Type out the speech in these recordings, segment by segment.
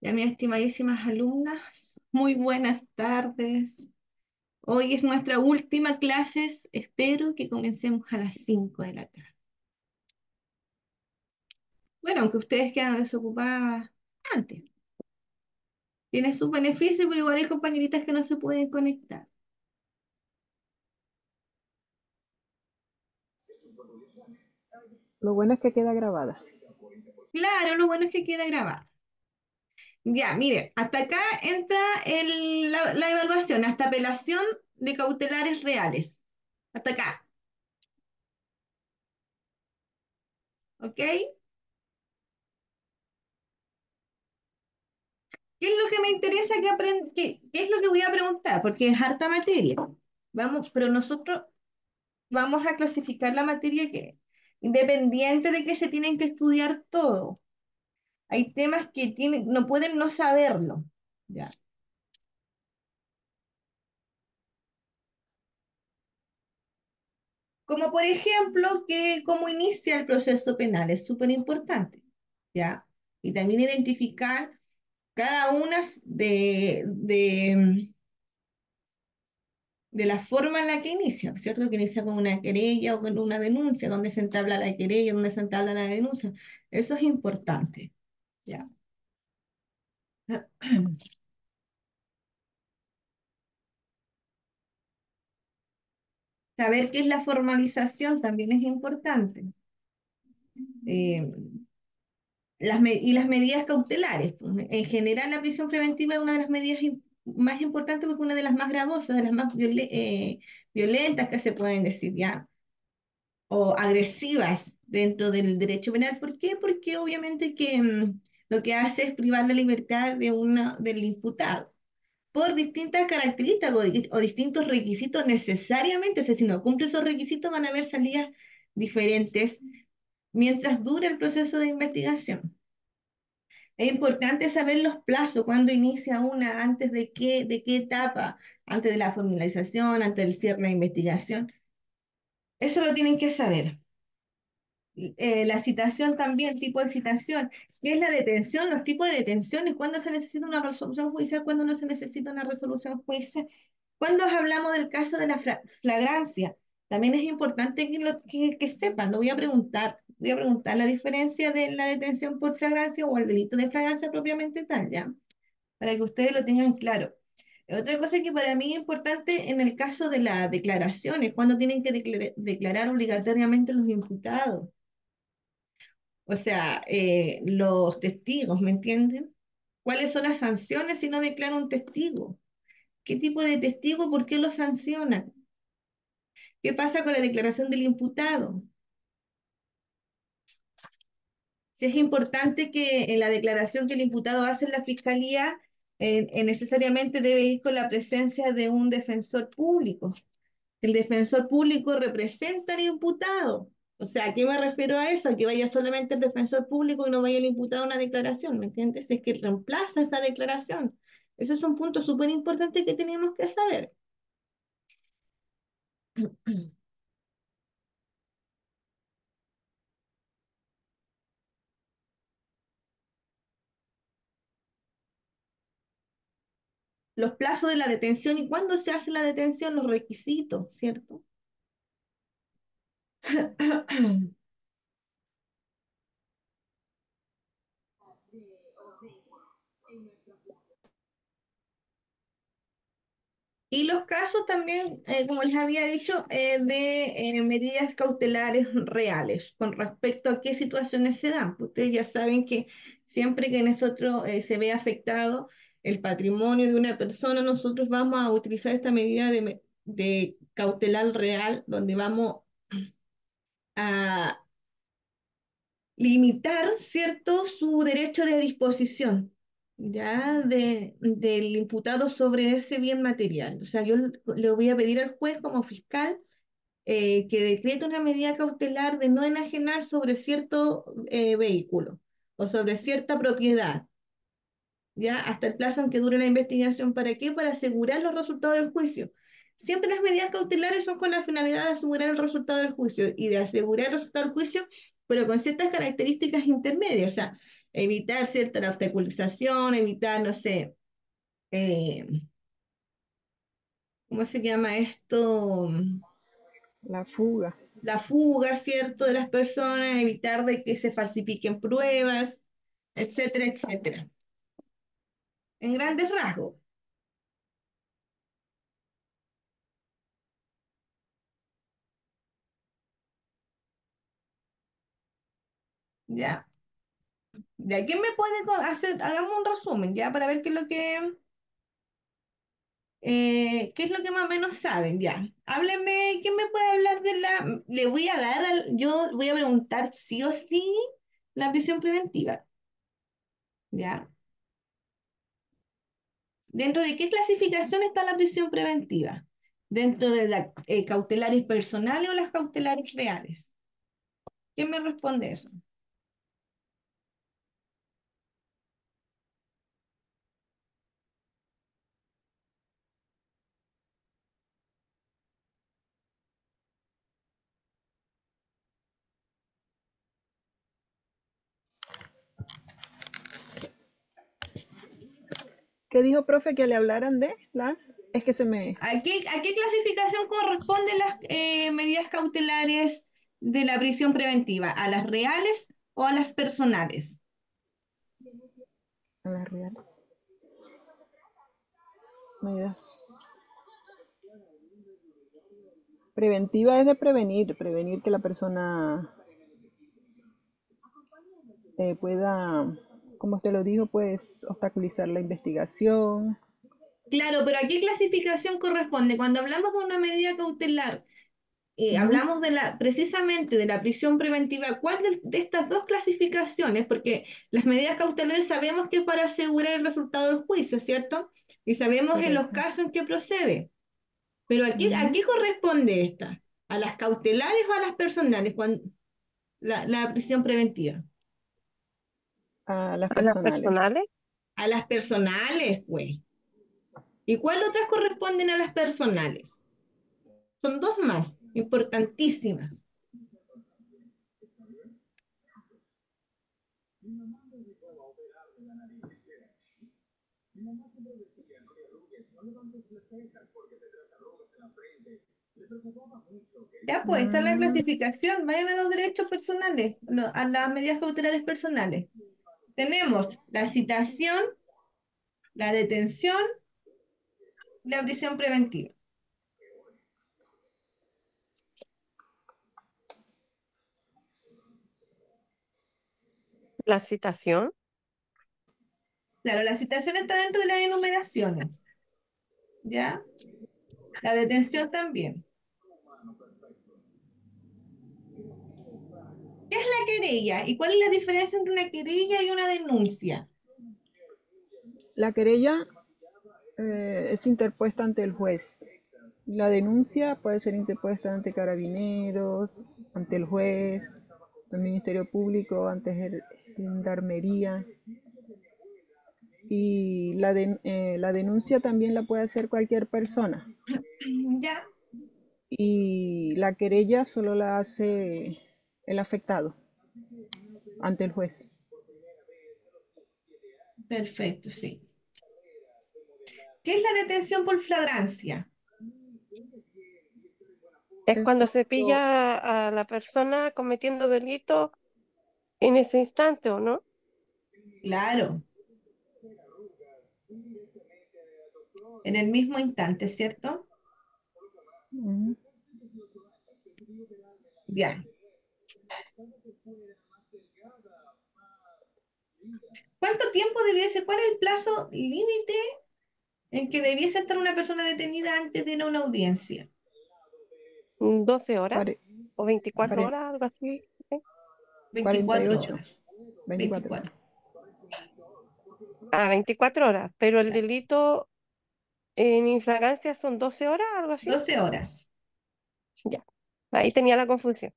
Ya, mis estimadísimas alumnas, muy buenas tardes. Hoy es nuestra última clase. Espero que comencemos a las 5 de la tarde. Bueno, aunque ustedes quedan desocupadas antes. Tiene sus beneficios, pero igual hay compañeritas que no se pueden conectar. Lo bueno es que queda grabada. Claro, lo bueno es que queda grabado. Ya, mire, hasta acá entra la evaluación, hasta apelación de cautelares reales. Hasta acá, ¿ok? ¿Qué es lo que me interesa qué es lo que voy a preguntar? Porque es harta materia. Vamos, pero nosotros vamos a clasificar la materia que, independiente de que se tienen que estudiar todo, hay temas que no pueden no saberlo. ¿Ya? Como por ejemplo, que cómo inicia el proceso penal, es súper importante. ¿Ya? Y también identificar cada una de la forma en la que inicia, ¿cierto? Que inicia con una querella o con una denuncia, donde se entabla la querella, donde se entabla la denuncia. Eso es importante, ¿ya? Saber qué es la formalización también es importante. Eh, y las medidas cautelares. Pues, en general, la prisión preventiva es una de las medidas más importantes porque es una de las más gravosas, de las más violentas que se pueden decir, ¿ya? O agresivas dentro del derecho penal. ¿Por qué? Porque obviamente que lo que hace es privar la libertad del imputado por distintas características o distintos requisitos necesariamente. O sea, si no cumple esos requisitos van a haber salidas diferentes mientras dure el proceso de investigación. Es importante saber los plazos, cuándo inicia una, antes de qué etapa, antes de la formalización, antes del cierre de la investigación. Eso lo tienen que saber. La citación también, tipo de citación, qué es la detención, los tipos de detenciones, cuándo se necesita una resolución judicial, cuándo no se necesita una resolución judicial. Cuando hablamos del caso de la flagrancia, también es importante que sepan, lo voy a preguntar la diferencia de la detención por flagrancia o el delito de flagrancia propiamente tal, ¿ya? Para que ustedes lo tengan claro. Otra cosa que para mí es importante en el caso de las declaraciones, cuando tienen que declarar obligatoriamente los imputados. O sea, los testigos, ¿me entienden? ¿Cuáles son las sanciones si no declara un testigo? ¿Qué tipo de testigo? ¿Por qué lo sancionan? ¿Qué pasa con la declaración del imputado? Si es importante que en la declaración que el imputado hace en la fiscalía, necesariamente debe ir con la presencia de un defensor público. El defensor público representa al imputado. O sea, ¿a qué me refiero a eso? A que vaya solamente el defensor público y no vaya el imputado a una declaración, ¿me entiendes? Es que reemplaza esa declaración. Esos son puntos súper importantes que tenemos que saber. Los plazos de la detención y cuándo se hace la detención, los requisitos, ¿cierto? Y los casos también, como les había dicho, de medidas cautelares reales con respecto a qué situaciones se dan. Ustedes ya saben que siempre que nosotros se ve afectado el patrimonio de una persona, nosotros vamos a utilizar esta medida de cautelar real, donde vamos a limitar, ¿cierto?, su derecho de disposición, ya del imputado sobre ese bien material. O sea, yo le voy a pedir al juez como fiscal que decrete una medida cautelar de no enajenar sobre cierto vehículo o sobre cierta propiedad, ya hasta el plazo en que dure la investigación. ¿Para qué? Para asegurar los resultados del juicio. Siempre las medidas cautelares son con la finalidad de asegurar el resultado del juicio y de asegurar el resultado del juicio, pero con ciertas características intermedias. O sea, evitar, ¿cierto? La obstaculización, evitar, no sé, eh, ¿cómo se llama esto? La fuga. La fuga, ¿cierto? De las personas, evitar de que se falsifiquen pruebas, etcétera, etcétera. En grandes rasgos, ¿ya? ¿De quién me puede hacer? Hagamos un resumen, ¿ya? Para ver qué es lo que más o menos saben, ya. Háblenme, ¿quién me puede hablar de la... Le voy a dar, yo voy a preguntar sí o sí la prisión preventiva, ¿ya? ¿Dentro de qué clasificación está la prisión preventiva? ¿Dentro de las cautelares personales o las cautelares reales? ¿Quién me responde eso? ¿Qué dijo, profe, que le hablaran de las? Es que se me... ¿A qué clasificación corresponden las medidas cautelares de la prisión preventiva? ¿A las reales o a las personales? A las reales. Medidas. Preventiva es de prevenir, prevenir que la persona pueda, como usted lo dijo, pues obstaculizar la investigación. Claro, pero ¿a qué clasificación corresponde? Cuando hablamos de una medida cautelar, Ujú. hablamos precisamente de la prisión preventiva. ¿Cuál de estas dos clasificaciones? Porque las medidas cautelares sabemos que es para asegurar el resultado del juicio, ¿cierto? Y sabemos en los Correcto. casos en que procede. Pero ¿a Ujú. qué corresponde esta? ¿A las cautelares o a las personales? Cuando, la prisión preventiva. A las A las personales. personales, A las personales, pues. ¿Y cuál otras corresponden a las personales? Son dos más, importantísimas. Ya, pues, está la Mm, clasificación. Vayan a los derechos personales, a las medidas cautelares personales. Tenemos la citación, la detención, la prisión preventiva. la citación, Claro, la citación está dentro de las enumeraciones, ¿ya? La detención también. ¿Qué es la querella? ¿Y cuál es la diferencia entre una querella y una denuncia? la querella es interpuesta ante el juez. La denuncia puede ser interpuesta ante carabineros, ante el juez, ante el Ministerio Público, ante Gendarmería. Y la denuncia también la puede hacer cualquier persona. ¿Ya? Y la querella solo la hace el afectado ante el juez. Perfecto, sí. ¿Qué es la detención por flagrancia? es Es cuando se cuando, pilla a la persona cometiendo delito en ese instante, ¿o no? Claro, en el mismo instante, ¿cierto? mm, Ya. ¿Cuánto tiempo debiese, cuál es el plazo límite en que debiese estar una persona detenida antes de ir a una audiencia? 12 horas cuare- o 24 cuaren- horas, algo así. ¿Sí? 24 48, horas. 24. 24. Ah, 24 horas, pero el delito en infragancia son 12 horas, algo así. 12 horas. Ya, ahí tenía la confusión.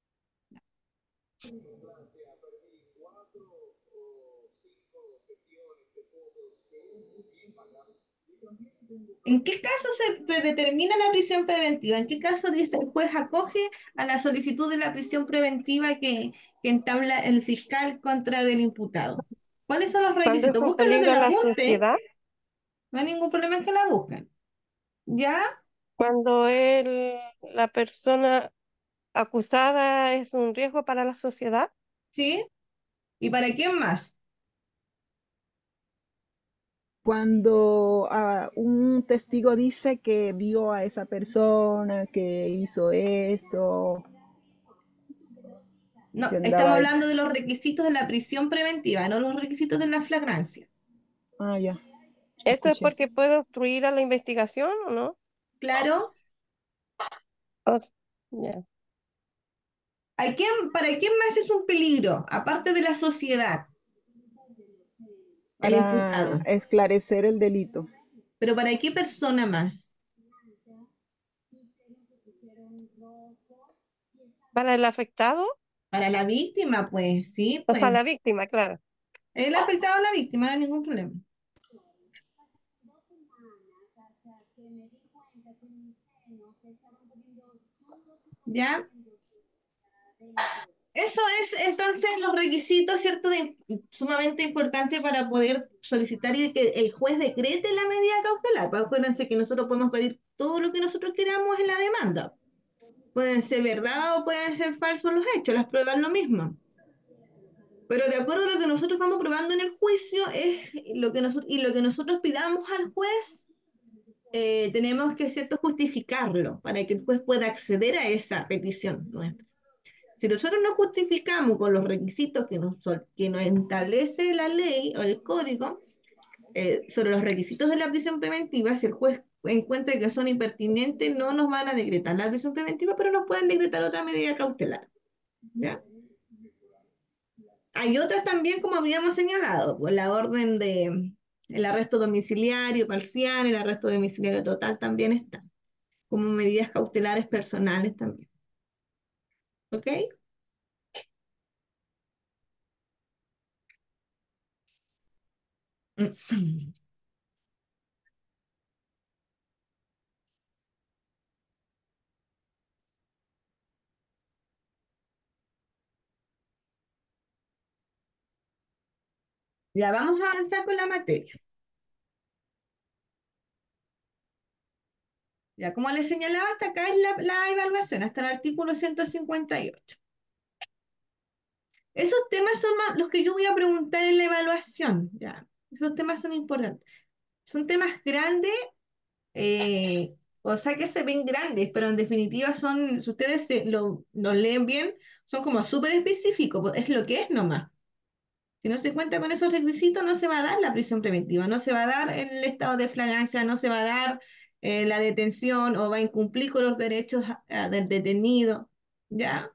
¿En qué caso se determina la prisión preventiva? ¿En qué caso dice el juez acoge a la solicitud de la prisión preventiva que entabla el fiscal contra del imputado? ¿Cuáles son los Cuando es requisitos? un Búscalos peligro del a la apunte, sociedad, no hay ningún problema en que la busquen. ¿Ya? cuando la persona acusada es un riesgo para la sociedad, ¿Sí? ¿Y para quién más? Cuando un testigo dice que vio a esa persona que hizo esto, No, que estamos andaba ahí. hablando de los requisitos de la prisión preventiva, no los requisitos de la flagrancia. Ah, ya, ¿esto es escuché. porque puede obstruir a la investigación o no? Claro, O- ya. ¿para quién más es un peligro? Aparte de la sociedad, el Para imputado. esclarecer el delito. Pero ¿para qué persona más? Para el afectado, Para la víctima, pues, sí, o sea, pues. la víctima, claro. El afectado a la víctima, no hay ningún problema. ¿Ya? Eso es entonces los requisitos, ¿cierto? Sumamente importantes para poder solicitar y que el juez decrete la medida cautelar. Pues acuérdense que nosotros podemos pedir todo lo que nosotros queramos en la demanda. Pueden ser verdad o pueden ser falsos los hechos, las pruebas lo mismo. Pero de acuerdo a lo que nosotros vamos probando en el juicio es lo que y lo que nosotros pidamos al juez, tenemos que, ¿cierto?, justificarlo para que el juez pueda acceder a esa petición nuestra. Si nosotros no justificamos con los requisitos que nos establece la ley o el código, sobre los requisitos de la prisión preventiva, si el juez encuentra que son impertinentes, no nos van a decretar la prisión preventiva, pero nos pueden decretar otra medida cautelar. ¿Ya? Hay otras también, como habíamos señalado, pues la orden de el arresto domiciliario parcial, el arresto domiciliario total también está, como medidas cautelares personales también. ¿Ok? Ya vamos a avanzar con la materia. Ya como les señalaba, hasta acá es la evaluación, hasta el artículo 158. Esos temas son más los que yo voy a preguntar en la evaluación. Ya. Esos temas son importantes. Son temas grandes, o sea que se ven grandes, pero en definitiva son, si ustedes lo leen bien, son como súper específicos, pues, es lo que es nomás. Si no se cuenta con esos requisitos, no se va a dar la prisión preventiva, no se va a dar el estado de flagrancia, no se va a dar la detención o va a incumplir con los derechos del detenido. ¿Ya?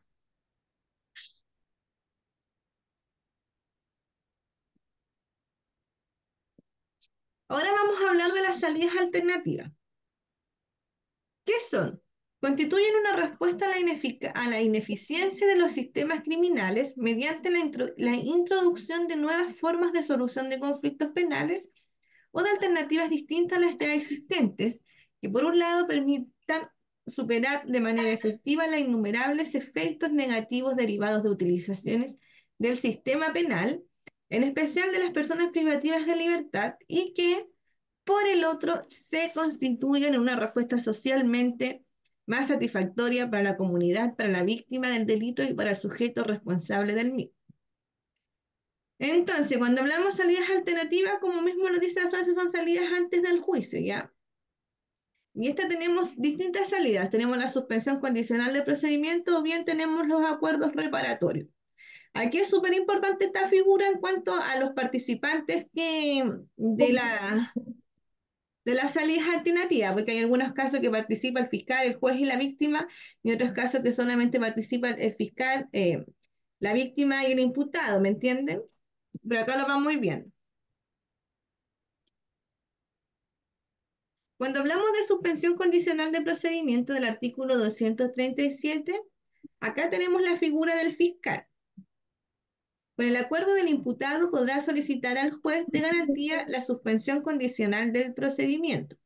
Ahora vamos a hablar de las salidas alternativas. ¿Qué son? Constituyen una respuesta a a la ineficiencia de los sistemas criminales mediante la introducción de nuevas formas de solución de conflictos penales o de alternativas distintas a las ya existentes, que por un lado permitan superar de manera efectiva los innumerables efectos negativos derivados de utilizaciones del sistema penal, en especial de las personas privativas de libertad, y que por el otro se constituyen en una respuesta socialmente más satisfactoria para la comunidad, para la víctima del delito y para el sujeto responsable del mismo. Entonces, cuando hablamos de salidas alternativas, como mismo nos dice la frase, son salidas antes del juicio, ¿ya? Y esta tenemos distintas salidas. Tenemos la suspensión condicional del procedimiento o bien tenemos los acuerdos reparatorios. Aquí es súper importante esta figura en cuanto a los participantes de las salidas alternativas, porque hay algunos casos que participa el fiscal, el juez y la víctima, y otros casos que solamente participa el fiscal, la víctima y el imputado, ¿me entienden? Pero acá lo va muy bien. Cuando hablamos de suspensión condicional de procedimiento del artículo 237, acá tenemos la figura del fiscal. Con el acuerdo del imputado podrá solicitar al juez de garantía la suspensión condicional del procedimiento.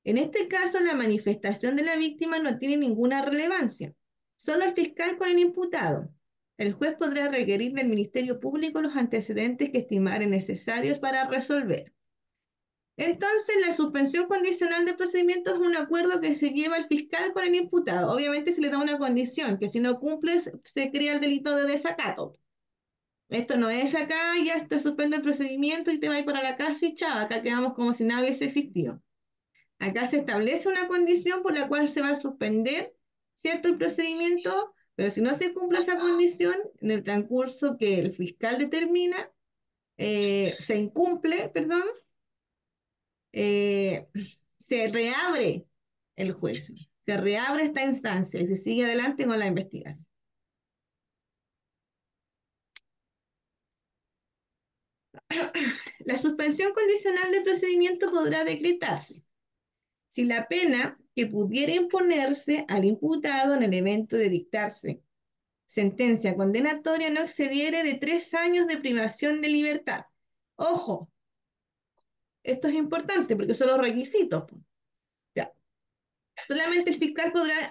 En este caso, la manifestación de la víctima no tiene ninguna relevancia, solo el fiscal con el imputado. el juez podrá requerir del Ministerio Público los antecedentes que estimare necesarios para resolver. Entonces, la suspensión condicional de procedimiento es un acuerdo que se lleva el fiscal con el imputado. Obviamente se le da una condición, que si no cumples, se crea el delito de desacato. Esto no es acá, ya te suspende el procedimiento y te vas para la casa y chao, acá quedamos como si nada hubiese existido. Acá se establece una condición por la cual se va a suspender, ¿cierto?, el procedimiento, pero si no se cumple esa condición, en el transcurso que el fiscal determina, se incumple, perdón, eh, se reabre el juicio, se reabre esta instancia y se sigue adelante con la investigación. La suspensión condicional del procedimiento podrá decretarse si la pena que pudiera imponerse al imputado en el evento de dictarse sentencia condenatoria no excediere de 3 años de privación de libertad. Ojo, esto es importante porque son los requisitos. Ya. Solamente el fiscal podrá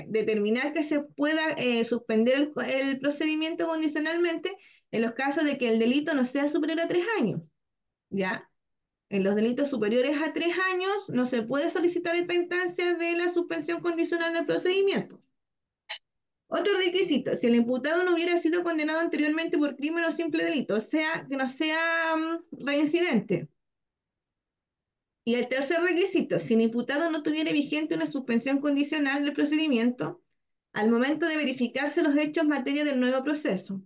determinar que se pueda suspender el procedimiento condicionalmente en los casos de que el delito no sea superior a 3 años. ¿Ya? En los delitos superiores a 3 años no se puede solicitar esta instancia de la suspensión condicional del procedimiento. Otro requisito, si el imputado no hubiera sido condenado anteriormente por crimen o simple delito, o sea, que no sea reincidente. Y el tercer requisito, si el imputado no tuviera vigente una suspensión condicional del procedimiento, al momento de verificarse los hechos en materia del nuevo proceso.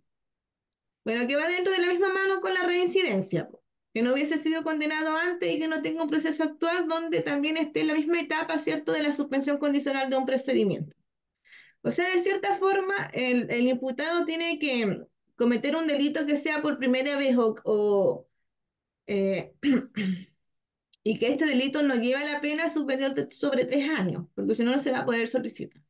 Bueno, que va dentro de la misma mano con la reincidencia, que no hubiese sido condenado antes y que no tenga un proceso actual donde también esté en la misma etapa, ¿cierto?, de la suspensión condicional de un procedimiento. O sea, de cierta forma, el imputado tiene que cometer un delito que sea por primera vez eh, y que este delito no lleve la pena superior sobre 3 años, porque si no, no se va a poder solicitar.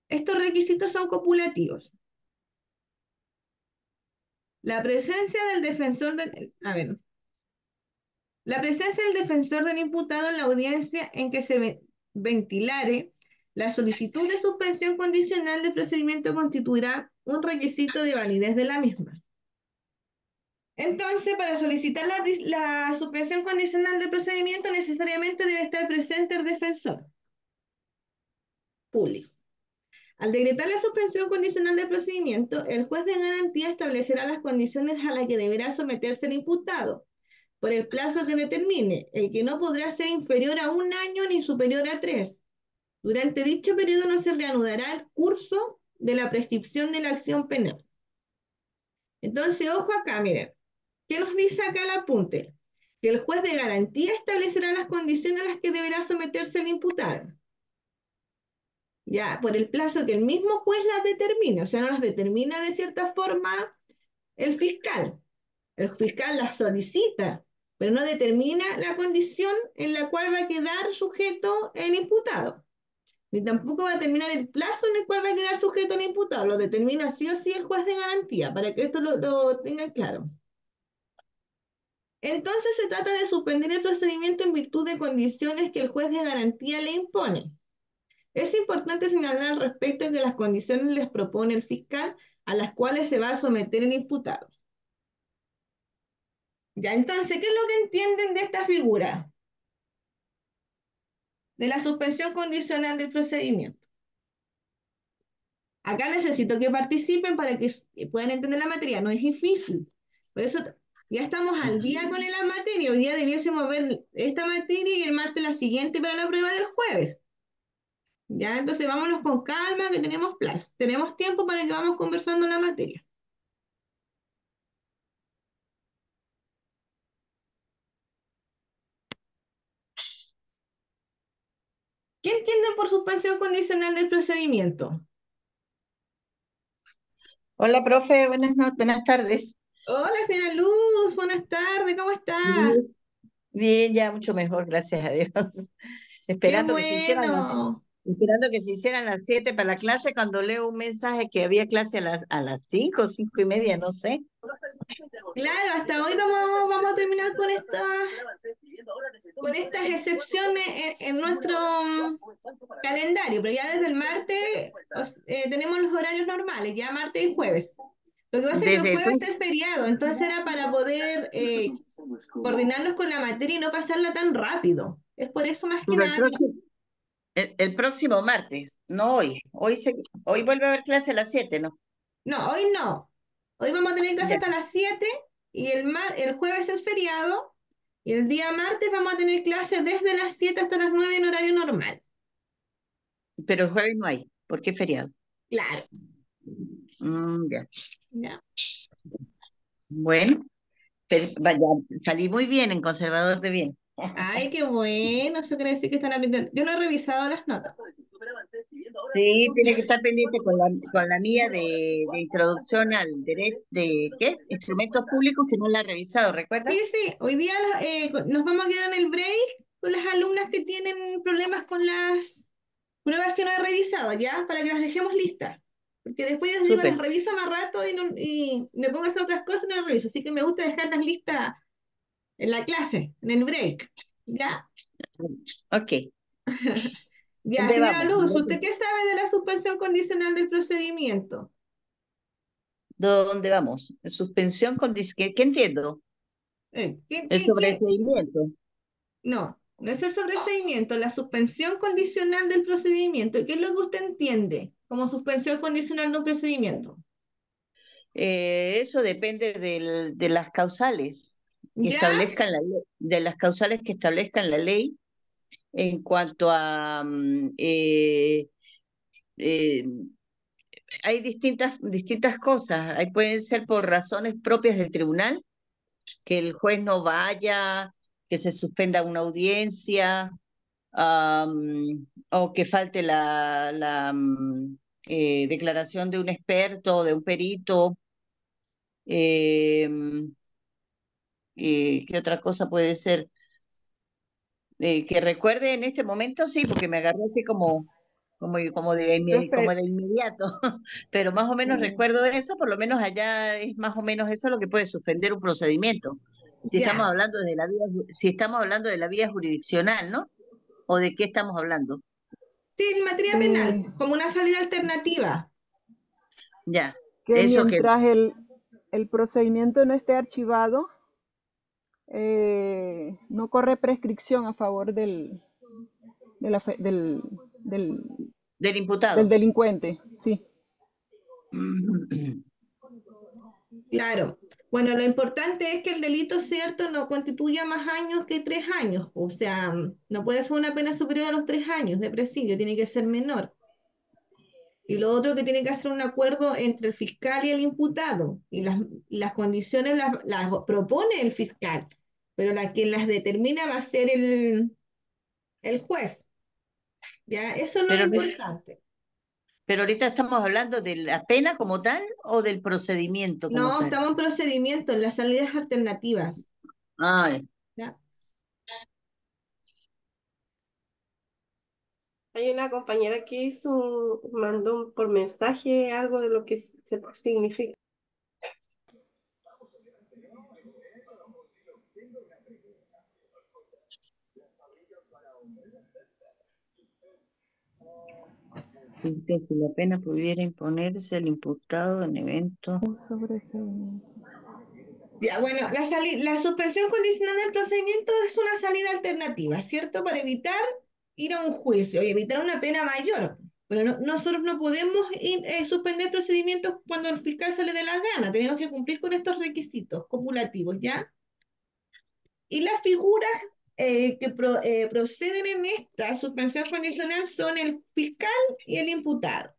Estos requisitos son copulativos. La presencia del defensor la presencia del defensor del imputado en la audiencia en que se ventilare la solicitud de suspensión condicional del procedimiento constituirá un requisito de validez de la misma. Entonces, para solicitar la suspensión condicional del procedimiento, necesariamente debe estar presente el defensor público. Al decretar la suspensión condicional del procedimiento, el juez de garantía establecerá las condiciones a las que deberá someterse el imputado, por el plazo que determine, el que no podrá ser inferior a 1 año ni superior a 3. Durante dicho periodo no se reanudará el curso de la prescripción de la acción penal. Entonces, ojo acá, miren. ¿Qué nos dice acá el apunte? Que el juez de garantía establecerá las condiciones a las que deberá someterse el imputado. Ya, por el plazo que el mismo juez las determine, o sea, no las determina de cierta forma el fiscal. El fiscal las solicita, pero no determina la condición en la cual va a quedar sujeto el imputado. Ni tampoco va a determinar el plazo en el cual va a quedar sujeto el imputado. Lo determina sí o sí el juez de garantía, para que esto lo tengan claro. Entonces se trata de suspender el procedimiento en virtud de condiciones que el juez de garantía le impone. Es importante señalar al respecto que las condiciones les propone el fiscal a las cuales se va a someter el imputado. Ya, entonces, ¿qué es lo que entienden de esta figura? De la suspensión condicional del procedimiento. Acá necesito que participen para que puedan entender la materia. No es difícil. Por eso ya estamos al día con la materia. Hoy día debiésemos ver esta materia y el martes la siguiente para la prueba del jueves. Ya, entonces vámonos con calma que tenemos plazo. Tenemos tiempo para que vamos conversando la materia. ¿Qué entienden por suspensión condicional del procedimiento? Hola, profe, buenas tardes. Hola, señora Luz, buenas tardes, ¿cómo está? Bien, bien, ya mucho mejor, gracias a Dios. Qué Esperando que se hicieran bueno. esperando que se hicieran las 7 para la clase cuando leo un mensaje que había clase a las 5, 5:30, no sé. Claro, hasta hoy vamos a terminar con esta. con estas excepciones en nuestro calendario, pero ya desde el martes tenemos los horarios normales, ya martes y jueves. Lo que pasa es que el Desde el jueves es feriado, entonces era para poder coordinarnos con la materia y no pasarla tan rápido. Es por eso más que pero el nada. próximo, el próximo martes, no hoy. Hoy vuelve a haber clase a las 7, ¿no? No, hoy no. Hoy vamos a tener clase Ya. hasta las 7 y el jueves es feriado y el día martes vamos a tener clase desde las 7 hasta las 9 en horario normal. Pero el jueves no hay, porque es feriado. Claro. Ya. ¿Ya? Bueno, vaya, salí muy bien en Conservador de Bien. Ay, qué bueno, eso quiere decir que están aprendiendo. Yo no he revisado las notas. Sí, tiene que estar pendiente con la mía de introducción al derecho de, ¿qué es? Instrumentos públicos que no la he revisado, Sí, ¿recuerdas? sí, hoy día nos vamos a quedar en el break con las alumnas que tienen problemas con las pruebas que no he revisado, ¿ya? Para que las dejemos listas. Porque después yo les digo, las Súper. reviso más rato y me pongo a hacer otras cosas y no las reviso. Así que me gusta dejarlas listas en la clase, en el break. ¿Ya? Ok. Ya, ¿Dónde señora vamos? Luz, ¿usted qué sabe de la suspensión condicional del procedimiento? ¿Dónde vamos? Suspensión ¿qué entiendo? El ¿Qué? sobreseimiento. No, no es el sobreseimiento, la suspensión condicional del procedimiento. ¿Qué es lo que usted entiende como suspensión condicional de un procedimiento? Eso depende de las causales que ¿Ya? establezcan la ley, de las causales que establezcan la ley en cuanto a eh, hay distintas cosas. Ahí pueden ser por razones propias del tribunal, que el juez no vaya, que se suspenda una audiencia, o que falte la declaración de un experto o de un perito. Eh, ¿Qué otra cosa puede ser? Que recuerde en este momento, sí, porque me agarró así como Profe, de inmediato, pero más o menos recuerdo eso, por lo menos allá es más o menos eso lo que puede suspender un procedimiento. Si estamos Ya. hablando si estamos hablando de la vía jurisdiccional, ¿no? ¿O de qué estamos hablando? Sí, en materia penal, eh, como una salida alternativa. Ya, que eso que, mientras el procedimiento no esté archivado, no corre prescripción a favor de la del, del del imputado. delincuente. Sí, Claro. Bueno, lo importante es que el delito cierto no constituya más años que 3 años. O sea, no puede ser una pena superior a los 3 años de presidio, tiene que ser menor. Y lo otro que tiene que hacer un acuerdo entre el fiscal y el imputado. Y las condiciones las propone el fiscal, pero quien las determina va a ser el juez. ¿Ya? Eso es lo Pero, importante. pero ahorita estamos hablando de la pena como tal o del procedimiento como No, tal. estamos en procedimiento, en las salidas alternativas. Ah, ¿Ya? Hay una compañera que mandó por mensaje algo de lo que significa. sí, que si la pena pudiera imponerse al imputado en evento. un sobreseimiento. Ya, bueno, la suspensión condicional del procedimiento es una salida alternativa, ¿cierto? Para evitar ir a un juicio y evitar una pena mayor. Pero nosotros no podemos suspender procedimientos cuando el fiscal se le dé la gana. Tenemos que cumplir con estos requisitos copulativos, ¿ya? Y las figuras que proceden en esta suspensión condicional son el fiscal y el imputado.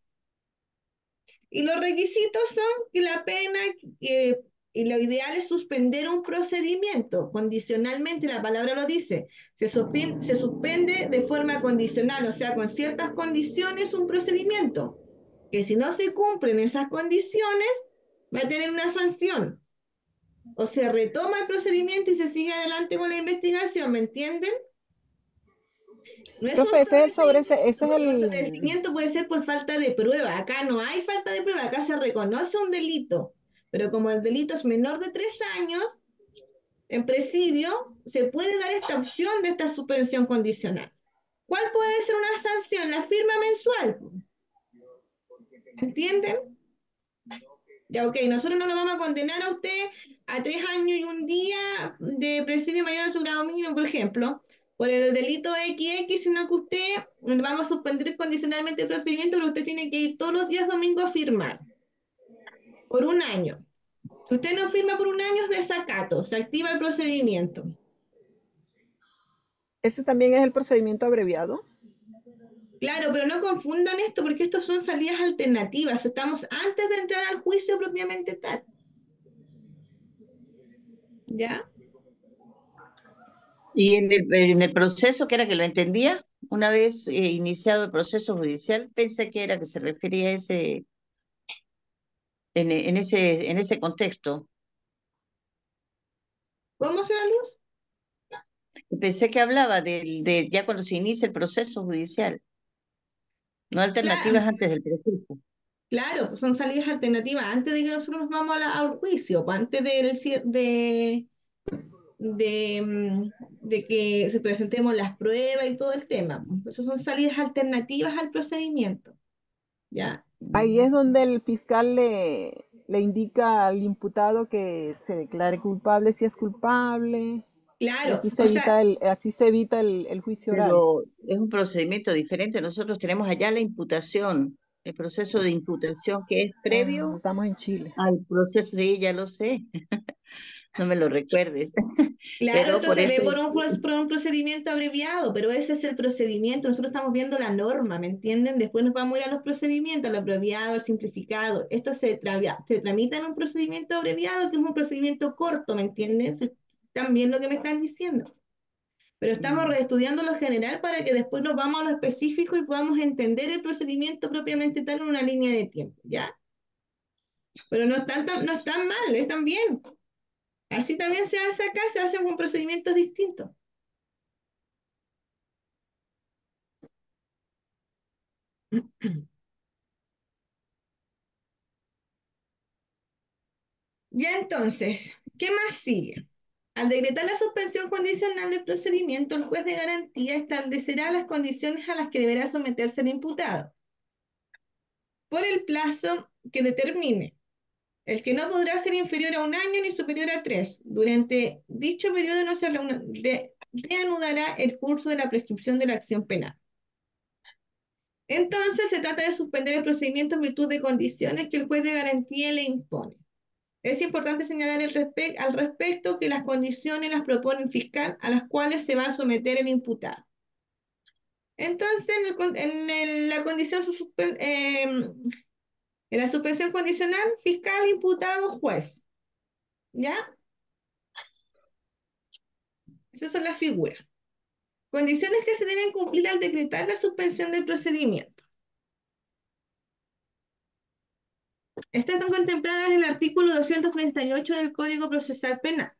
Y los requisitos son que la pena, eh, y lo ideal es suspender un procedimiento. Condicionalmente, la palabra lo dice, se suspende de forma condicional, o sea, con ciertas condiciones un procedimiento, que si no se cumplen esas condiciones, va a tener una sanción. O se retoma el procedimiento y se sigue adelante con la investigación, ¿me entienden? No es un Profe, ese sobreseimiento, es porque un el, sobreseimiento puede ser por falta de prueba. Acá no hay falta de prueba, acá se reconoce un delito. Pero como el delito es menor de 3 años, En presidio se puede dar esta opción de esta suspensión condicional. ¿Cuál puede ser una sanción? La firma mensual. ¿Entienden? Ya, ok, nosotros no lo vamos a condenar a usted a 3 años y un día de presidio mayor a su grado mínimo, por ejemplo, por el delito XX, sino que usted vamos a suspender condicionalmente el procedimiento, pero usted tiene que ir todos los días domingo a firmar por 1 año. Si usted no firma por 1 año es desacato, se activa el procedimiento. ¿Ese también es el procedimiento abreviado? Claro, pero no confundan esto porque estos son salidas alternativas. Estamos antes de entrar al juicio propiamente tal. ¿Ya? Y en el proceso, que era que lo entendía, una vez iniciado el proceso judicial, pensé que era que se refería a ese, en ese contexto. ¿Cómo se la luz? Pensé que hablaba de ya cuando se inicia el proceso judicial, no Claro, alternativas antes del proceso. claro, pues son salidas alternativas antes de que nosotros nos vamos al juicio, pues antes de que se presentemos las pruebas y todo el tema. Pues. Esas son salidas alternativas al procedimiento. ¿Ya? Ahí es donde el fiscal le indica al imputado que se declare culpable si es culpable, y Claro, o sea, así se evita el juicio oral. Pero es un procedimiento diferente. Nosotros tenemos allá la imputación, el proceso de imputación que es Ah, previo estamos en Chile. al proceso, sí, ya lo sé, no me lo recuerdes, claro, pero esto por se ve eso, por un procedimiento abreviado, pero ese es el procedimiento. Nosotros estamos viendo la norma, ¿me entienden? Después nos vamos a ir a los procedimientos, al abreviado, al simplificado. Esto se tramita en un procedimiento abreviado, que es un procedimiento corto, ¿me entienden? ¿Están viendo lo que me están diciendo? Pero estamos mm, reestudiando lo general para que después nos vamos a lo específico y podamos entender el procedimiento propiamente tal en una línea de tiempo, ¿ya? Pero no están mal, están bien. Así también se hace acá, se hace con procedimientos distintos. Ya entonces, ¿qué más sigue? Al decretar la suspensión condicional del procedimiento, el juez de garantía establecerá las condiciones a las que deberá someterse el imputado por el plazo que determine, el que no podrá ser inferior a 1 año ni superior a 3. Durante dicho periodo no se reanudará el curso de la prescripción de la acción penal. Entonces se trata de suspender el procedimiento en virtud de condiciones que el juez de garantía le impone. Es importante señalar al respecto que las condiciones las propone el fiscal a las cuales se va a someter el imputado. Entonces, la condición en la suspensión condicional, fiscal, imputado, juez. ¿Ya? Esas son las figuras. Condiciones que se deben cumplir al decretar la suspensión del procedimiento. Estas están contempladas en el artículo 238 del Código Procesal Penal.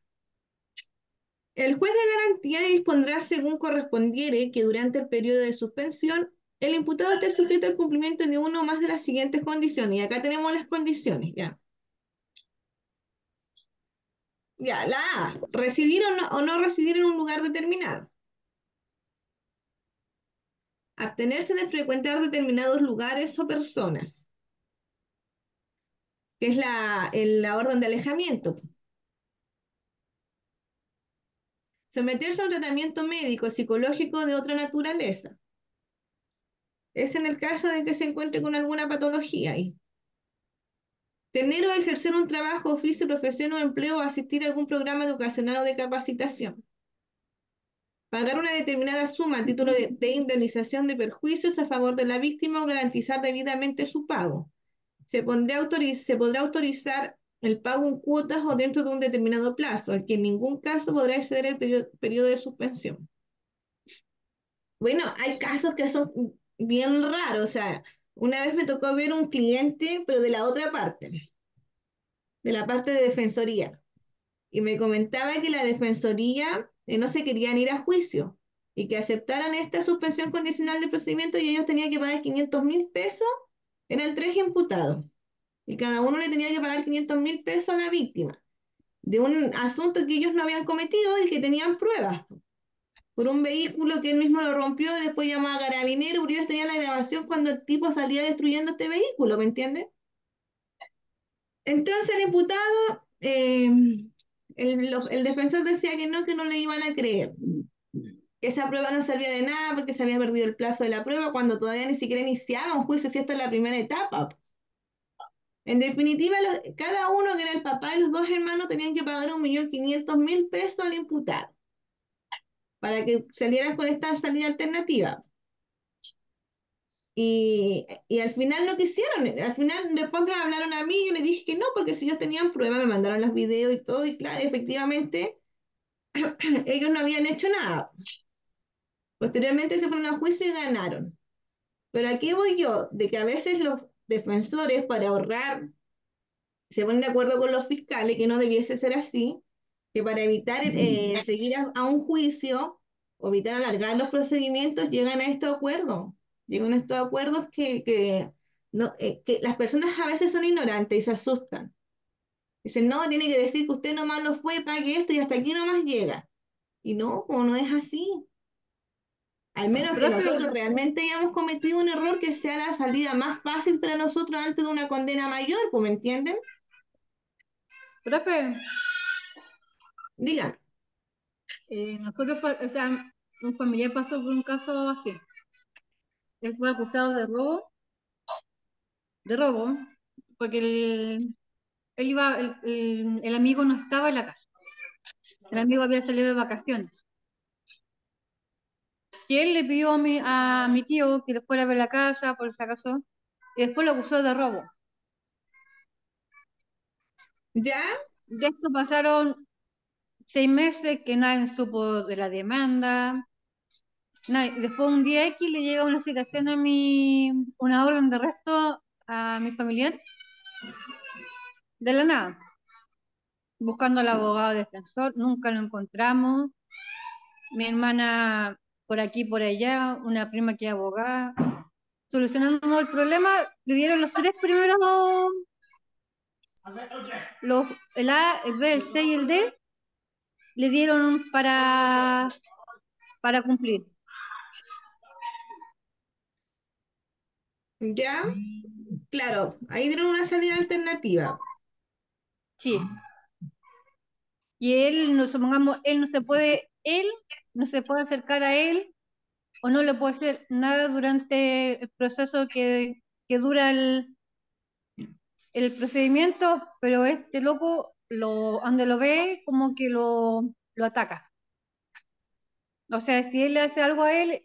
El juez de garantía dispondrá, según correspondiere, que durante el periodo de suspensión el imputado esté sujeto al cumplimiento de uno o más de las siguientes condiciones. Y acá tenemos las condiciones, ya. Ya, la A, residir o no residir en un lugar determinado. Abstenerse de frecuentar determinados lugares o personas, que es la orden de alejamiento. Someterse a un tratamiento médico, psicológico de otra naturaleza. Es en el caso de que se encuentre con alguna patología ahí. Tener o ejercer un trabajo, oficio, profesión o empleo o asistir a algún programa educacional o de capacitación. Pagar una determinada suma a título de indemnización de perjuicios a favor de la víctima o garantizar debidamente su pago. Se podrá autorizar el pago en cuotas o dentro de un determinado plazo, al que en ningún caso podrá exceder el periodo de suspensión. Bueno, hay casos que son bien raros, o sea, una vez me tocó ver un cliente, pero de la otra parte, de la parte de defensoría. Y me comentaba que la defensoría no se querían ir a juicio y que aceptaran esta suspensión condicional de procedimiento y ellos tenían que pagar 500.000 pesos, eran 3 imputados y cada uno le tenía que pagar 500.000 pesos a la víctima. de un asunto que ellos no habían cometido y que tenían pruebas por un vehículo que él mismo lo rompió y después llamó a Carabineros. Ellos tenían la grabación cuando el tipo salía destruyendo este vehículo, ¿me entiendes? Entonces el imputado, el defensor decía que no le iban a creer, que esa prueba no servía de nada porque se había perdido el plazo de la prueba cuando todavía ni siquiera iniciaba un juicio, si esta es la primera etapa. En definitiva, cada uno, que era el papá y los dos hermanos, tenían que pagar 1.500.000 pesos al imputado para que salieran con esta salida alternativa. Y al final lo que hicieron, al final después me hablaron a mí y yo les dije que no, porque si ellos tenían pruebas, me mandaron los videos y todo, y claro, efectivamente, ellos no habían hecho nada. Posteriormente se fueron a juicio y ganaron. Pero aquí voy yo, de que a veces los defensores, para ahorrar, se ponen de acuerdo con los fiscales, que no debiese ser así, que para evitar seguir a un juicio o evitar alargar los procedimientos, llegan a estos acuerdos. Llegan a estos acuerdos no, que las personas a veces son ignorantes y se asustan. Dicen, no, tiene que decir que usted nomás no fue, pague esto y hasta aquí nomás llega. Y no, como no es así. Al menos que Profe, nosotros realmente hayamos cometido un error que sea la salida más fácil para nosotros antes de una condena mayor, pues, ¿me entienden? profe, Digan, nosotros, o sea, un familiar pasó por un caso así. Él fue acusado de robo, porque él iba, el amigo no estaba en la casa. El amigo había salido de vacaciones. Y él le pidió a mi tío que le fuera a ver la casa, por si acaso, y después lo acusó de robo. ¿ya? De esto pasaron 6 meses que nadie supo de la demanda. Después un día X le llega una citación una orden de arresto a mi familiar, de la nada, buscando al abogado defensor, nunca lo encontramos. Mi hermana por aquí, por allá, una prima que es abogada, solucionando el problema, le dieron los 3 primeros, el A, el B, el C y el D, le dieron para cumplir. ¿Ya? Claro, ahí dieron una salida alternativa. Sí. Y él, no supongamos, él no se puede acercar a él o no le puede hacer nada durante el proceso que dura el procedimiento, pero este loco, donde lo ve, como que lo ataca. O sea, si él le hace algo a él,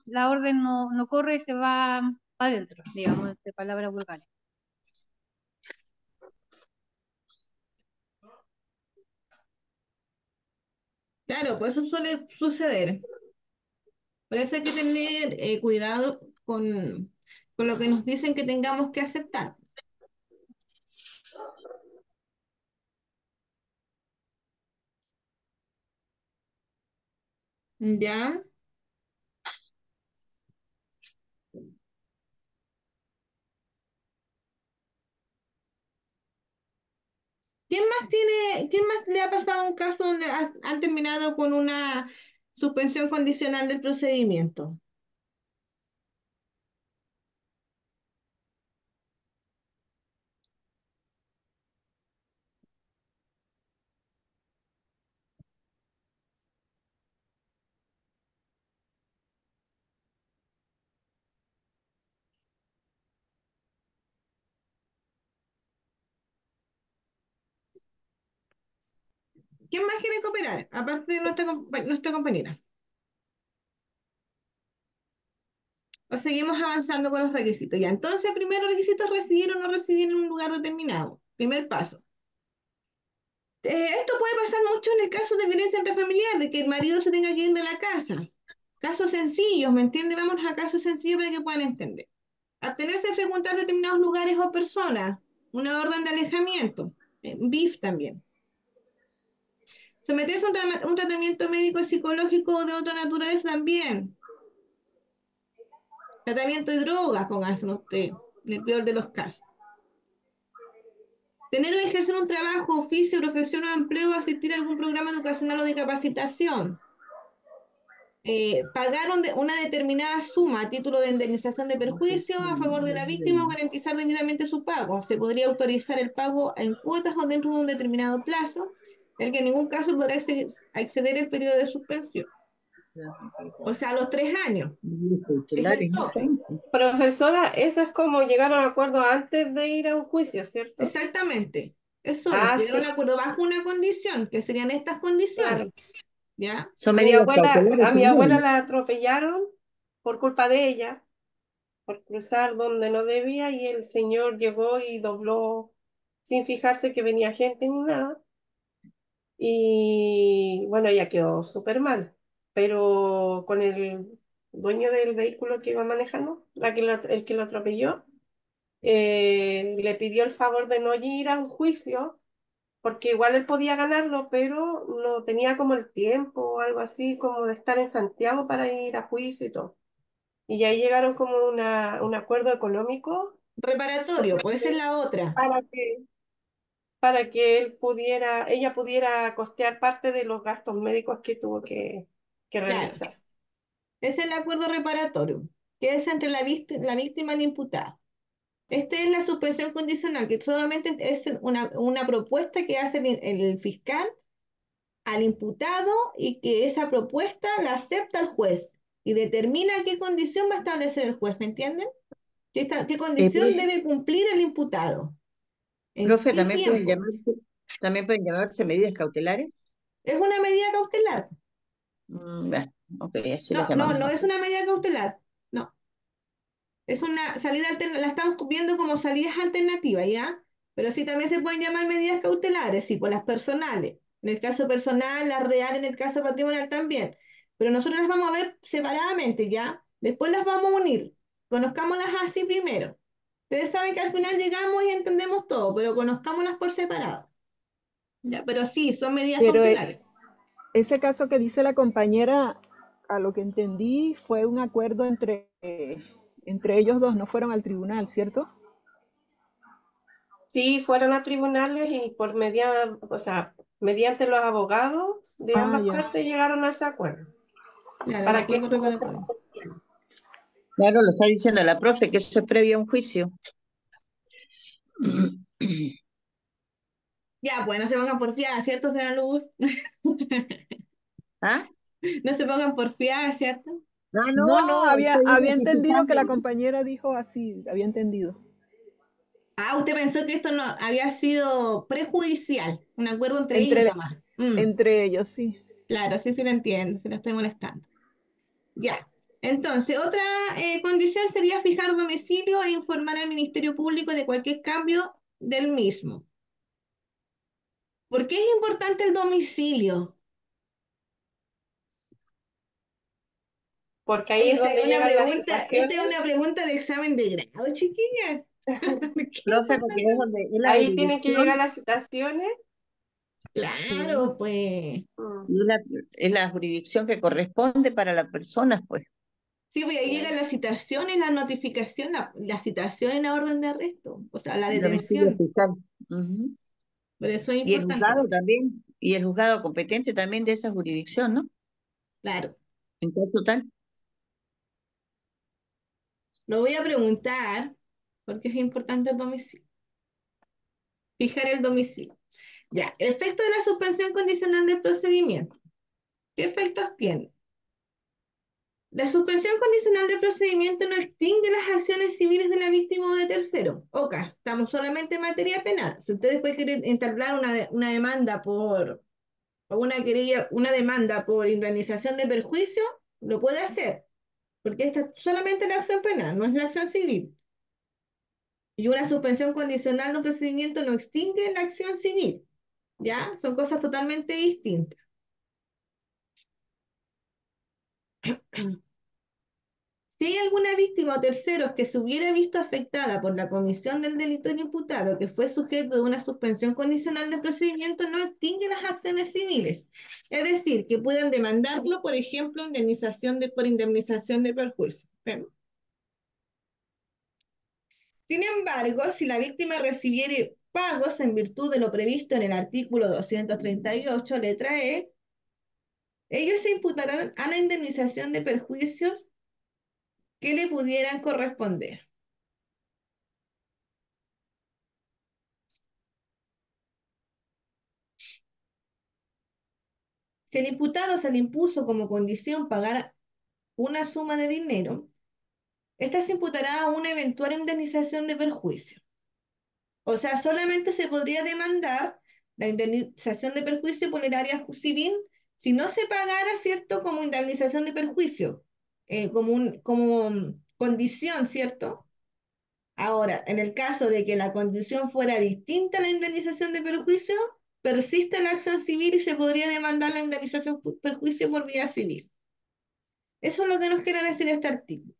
la orden no corre y se va adentro, digamos, de palabras vulgares. Claro, pues eso suele suceder. Por eso hay que tener cuidado con lo que nos dicen que tengamos que aceptar. ¿Ya? ¿Quién más le ha pasado un caso donde han terminado con una suspensión condicional del procedimiento? ¿Quién más quiere cooperar? Aparte de nuestra compañera. O seguimos avanzando con los requisitos. Ya, entonces, primero requisito es residir o no residir en un lugar determinado. Primer paso. Esto puede pasar mucho en el caso de violencia intrafamiliar, de que el marido se tenga que ir de la casa. Casos sencillos, ¿me entiende? Vamos a casos sencillos para que puedan entender. Abstenerse de frecuentar determinados lugares o personas. Una orden de alejamiento. BIF también. Someterse a un tratamiento médico, psicológico o de otra naturaleza también. Tratamiento de drogas, pónganse usted, en el peor de los casos. tener o ejercer un trabajo, oficio, profesión o empleo, asistir a algún programa educacional o de capacitación, pagar una determinada suma a título de indemnización de perjuicio a favor de la víctima o garantizar debidamente su pago. Se podría autorizar el pago en cuotas o dentro de un determinado plazo, el que en ningún caso podrá exceder el periodo de suspensión. O sea, los 3 años. Es el tope. Profesora, eso es como llegar a un acuerdo antes de ir a un juicio, ¿cierto? Exactamente. Eso es, Ah, llegar a sí, un acuerdo bajo una condición, que serían estas condiciones. claro. ¿Ya? Son medidas cautelares A mi también, abuela ¿no? la atropellaron por culpa de ella, por cruzar donde no debía, y el señor llegó y dobló sin fijarse que venía gente ni nada. Y bueno, ella quedó súper mal, pero con el dueño del vehículo que iba manejando, el que lo atropelló, le pidió el favor de no ir a un juicio, porque igual él podía ganarlo, pero no tenía como el tiempo o algo así, como de estar en Santiago para ir a juicio y todo. Y ahí llegaron como un acuerdo económico Reparatorio, puede ser la otra. para que, para que ella pudiera costear parte de los gastos médicos que tuvo que Claro. realizar. Es el acuerdo reparatorio, que es entre la víctima y el imputado. Esta es la suspensión condicional, que solamente es una propuesta que hace el fiscal al imputado y que esa propuesta la acepta el juez y determina qué condición va a establecer el juez, ¿me entienden? ¿Qué condición Profe, debe cumplir el imputado? ¿En profe, qué tiempo? también pueden llamarse medidas cautelares. Es una medida cautelar. Bueno, ok, así las No, no, llamamos no es nosotros. una medida cautelar. No. Es una salida alternativa, la estamos viendo como salidas alternativas, ¿ya? Pero sí también se pueden llamar medidas cautelares, sí, por las personales. En el caso personal, las reales, en el caso patrimonial también. Pero nosotros las vamos a ver separadamente, ¿ya? Después las vamos a unir. Conozcámoslas así primero. Ustedes saben que al final llegamos y entendemos todo, pero conozcámoslas por separado. ¿Ya? Pero sí, son medidas Pero cautelares. ese caso que dice la compañera, a lo que entendí, fue un acuerdo entre ellos dos, no fueron al tribunal, ¿cierto? Sí, fueron a tribunales y o sea, mediante los abogados de Ah, ambas ya. partes llegaron a ese acuerdo Claro, el para que acuerdo no se reparatorio. repitiera. Claro, lo está diciendo la profe, que eso es previo a un juicio. Ya, pues no se pongan porfiadas, ¿cierto, señora Luz? ¿Ah? No se pongan porfiadas, ¿cierto? Ah, no, No, no, había, estoy había entendido que ratificando. la compañera dijo así, había entendido. Ah, usted pensó que esto no había sido prejudicial, un acuerdo entre ellos Entre, nomás. entre ellos, sí. Claro, sí, sí lo entiendo, se lo estoy molestando. Ya. Entonces, otra condición sería fijar domicilio e informar al Ministerio Público de cualquier cambio del mismo. ¿Por qué es importante el domicilio? Porque ahí Oye, es donde llegan las esta citaciones, es una pregunta de examen de grado, chiquillas. Qué Profe, porque importante. es donde es la ahí tienen que llegar jurisdicción las citaciones. sí, Claro, pues. Mm, y es la jurisdicción que corresponde para las personas, pues. Sí, pues ahí llega sí. la citación y la notificación, la citación en la orden de arresto, o sea, la El domicilio detención. fiscal. Ujú. Por eso es Y el importante. juzgado también, y el juzgado competente también de esa jurisdicción, ¿no? Claro. En caso tal. Lo voy a preguntar porque es importante el domicilio. Fijar el domicilio. Ya, el efecto de la suspensión condicional del procedimiento. ¿Qué efectos tiene? La suspensión condicional del procedimiento no extingue las acciones civiles de la víctima o de tercero. Ok, estamos solamente en materia penal. Si ustedes pueden querer entablar una demanda o una demanda por indemnización de perjuicio, lo puede hacer, porque esta es solamente la acción penal, no es la acción civil. Y una suspensión condicional de un procedimiento no extingue la acción civil, ¿ya? Son cosas totalmente distintas. Si hay alguna víctima o terceros que se hubiera visto afectada por la comisión del delito del imputado que fue sujeto de una suspensión condicional de procedimiento, no extingue las acciones civiles. Es decir, que puedan demandarlo, por ejemplo, por indemnización de perjuicio. ¿Ven? Sin embargo, si la víctima recibiere pagos en virtud de lo previsto en el artículo 238, letra E, ellos se imputarán a la indemnización de perjuicios que le pudieran corresponder. Si al imputado se le impuso como condición pagar una suma de dinero, esta se imputará a una eventual indemnización de perjuicio. O sea, solamente se podría demandar la indemnización de perjuicio por el área civil si no se pagara, ¿cierto?, como indemnización de perjuicio, como condición, ¿cierto? Ahora, en el caso de que la condición fuera distinta a la indemnización de perjuicio, persiste la acción civil y se podría demandar la indemnización por perjuicio por vía civil. Eso es lo que nos quiere decir este artículo.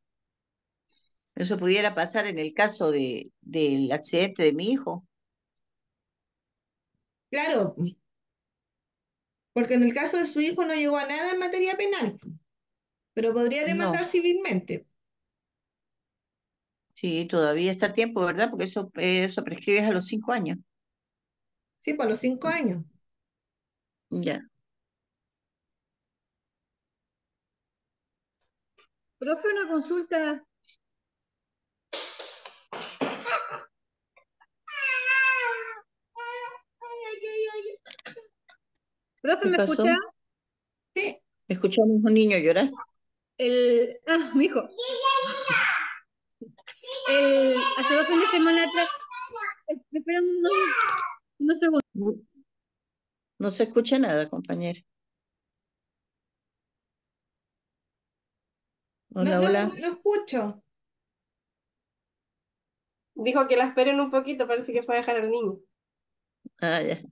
Eso pudiera pasar en el caso del accidente de mi hijo. Claro, porque en el caso de su hijo no llegó a nada en materia penal, pero podría demandar No, civilmente. sí, todavía está a tiempo, ¿verdad? Porque eso prescribe a los 5 años. Sí, por los 5 años. Ya. Profe, una consulta. Profe, ¿Qué ¿me pasó? escucha? Sí. ¿Escuchamos a un niño llorar? Mi hijo. Hace 2 fines de semana atrás. Me esperan unos segundos. No, no se escucha nada, compañero. No, Hola, no, hola. no escucho. Dijo que la esperen un poquito, parece que fue a dejar al niño. Ah, ya.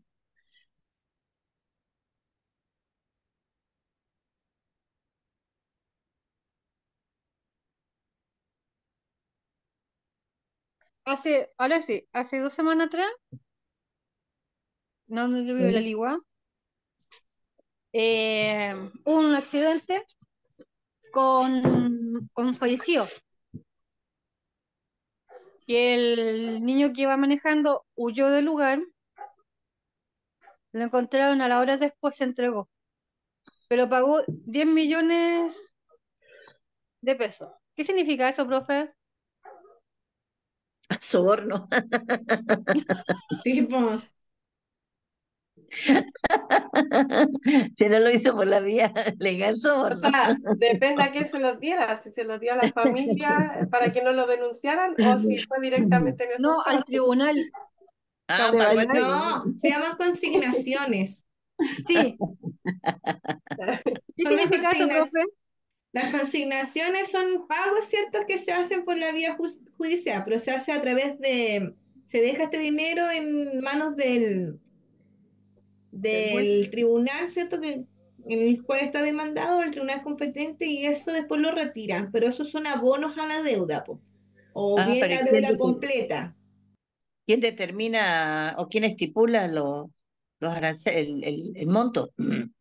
Ahora sí, hace 2 semanas atrás, no me vive la Sí. ligua, hubo un accidente con un fallecido. Y el niño que iba manejando huyó del lugar, lo encontraron a la hora después, se entregó, pero pagó 10 millones de pesos. ¿Qué significa eso, profe? Soborno. Sí, po. Si no lo hizo por la vía legal, O soborno. sea, depende a quién se los diera, si se los dio a la familia para que no lo denunciaran o si fue directamente en el No, al juzgado. tribunal. Ah, Se va pagó el al tribunal. No, se llaman consignaciones. Sí. ¿Qué Son las significa eso, consignas. profe? Las consignaciones son pagos ciertos que se hacen por la vía judicial, pero se hace a través se deja este dinero en manos Del juez. del tribunal, ¿cierto? En el cual está demandado el tribunal competente y eso después lo retiran, pero esos son abonos a la deuda, po, o Ah, bien pero la deuda completa, ¿quién determina o quién estipula los aranceles, el monto?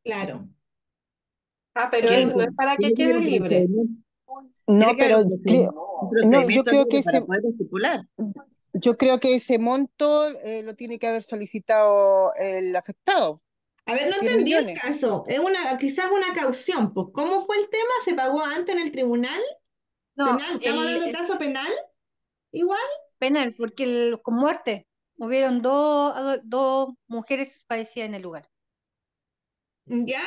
claro. Ah, pero Porque eso ¿Quién? no es para que Tiene que haber quede un libre. procedimiento. Tiene No, que haber pero un no, yo procedimiento creo que libre para poder estipular. yo creo que ese monto lo tiene que haber solicitado el afectado, A ver, no 10 entendí el millones. caso. Quizás una caución, pues, ¿cómo fue el tema? ¿Se pagó antes en el tribunal No, penal? ¿Estamos hablando de caso penal? Igual, penal, porque con muerte hubieron dos mujeres fallecidas en el lugar. ¿ya?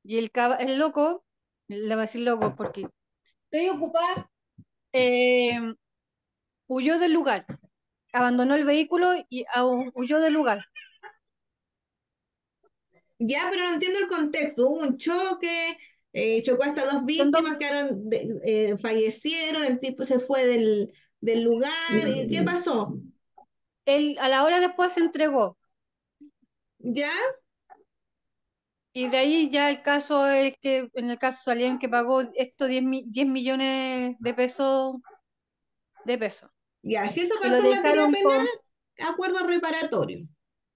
Y el loco, le voy a decir loco porque estoy ocupada, eh, huyó del lugar, abandonó el vehículo y huyó del lugar. Ya, pero no entiendo el contexto. Hubo un choque, chocó hasta dos Son dos, víctimas, fallecieron, el tipo se fue del lugar. ¿Y qué pasó? él a la hora después se entregó. ¿Ya? Y de ahí ya el caso es que en el caso salieron que pagó estos 10 millones de pesos. Ya, si eso Y lo pasó en materia dejaron penal, acuerdo reparatorio.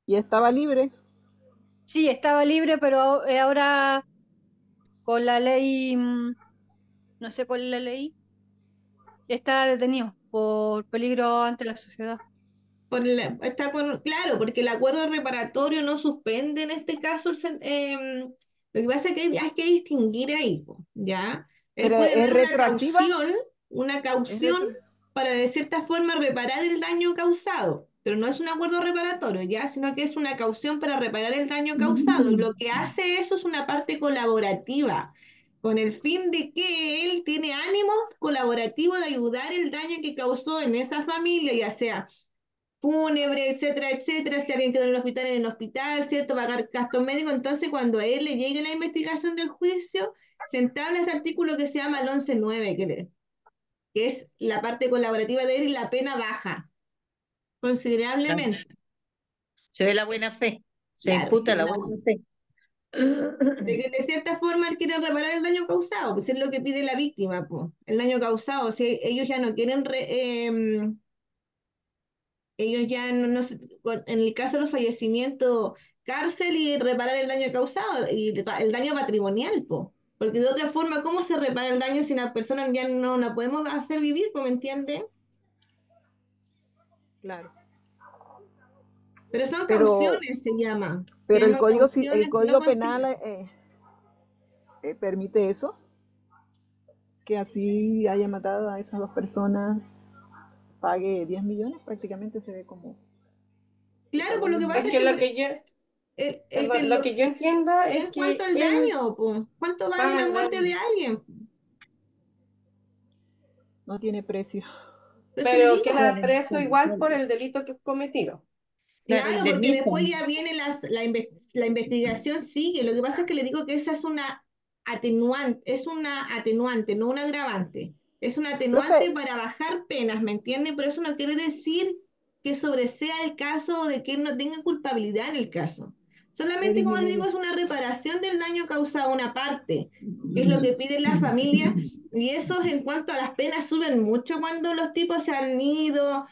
Y estaba libre. sí, estaba libre, pero ahora con la ley, no sé cuál es la ley, está detenido por peligro ante la sociedad. Claro, porque el acuerdo reparatorio no suspende en este caso lo que pasa es que hay que distinguir ahí, po, ¿ya? Él Pero puede es dar retroactiva, una es caución retro... para de cierta forma reparar el daño causado, pero no es un acuerdo reparatorio, ¿ya? Sino que es una caución para reparar el daño causado. Y lo que hace eso es una parte colaborativa, con el fin de que él tiene ánimos colaborativos de ayudar el daño que causó en esa familia, ya sea fúnebre, etcétera, etcétera, si alguien quedó en el hospital, ¿cierto? Pagar gastos médicos, entonces cuando a él le llegue la investigación del juicio, se entabla ese artículo que se llama el 11.9, que es la parte colaborativa de él y la pena baja Claro. considerablemente. Se ve la buena fe, se Claro, imputa sí, la buena fe. de que de cierta forma él quiere reparar el daño causado, pues es lo que pide la víctima, pues, el daño causado, si ellos ya no quieren ellos ya en el caso de los fallecimientos, cárcel y reparar el daño causado y el daño patrimonial, po. Porque de otra forma, ¿cómo se repara el daño si una persona ya no la podemos hacer vivir, po, ¿me entiende? Claro. Pero son Pero, cauciones, se pero llaman el cauciones no código penal conciliables. permite eso, que así haya matado a esas dos personas, pague 10 millones, prácticamente se ve como que Claro, por pagó lo 10 que Es pasa es que que millones. lo que yo, el que perdón, lo que yo entiendo es es en cuanto que al él daño, po. ¿Cuánto vale paga la el muerte de daño. alguien? No tiene precio. Pero si le Pero digo, queda Claro, preso claro, igual claro. por el delito que es cometido. Claro, claro, porque después indemnizan. ya viene la investigación sigue. Lo que pasa es que le digo que esa es una atenuante, no un agravante. Es un Profe, atenuante para bajar penas, ¿me entiende? Pero eso no quiere decir que sobresea el caso o de que él no tenga culpabilidad en el caso. de Solamente, como les digo, disminuir. es una reparación del daño causado a una parte, que es lo que pide la familia. Y eso en cuanto a las penas suben mucho cuando los tipos se han ido,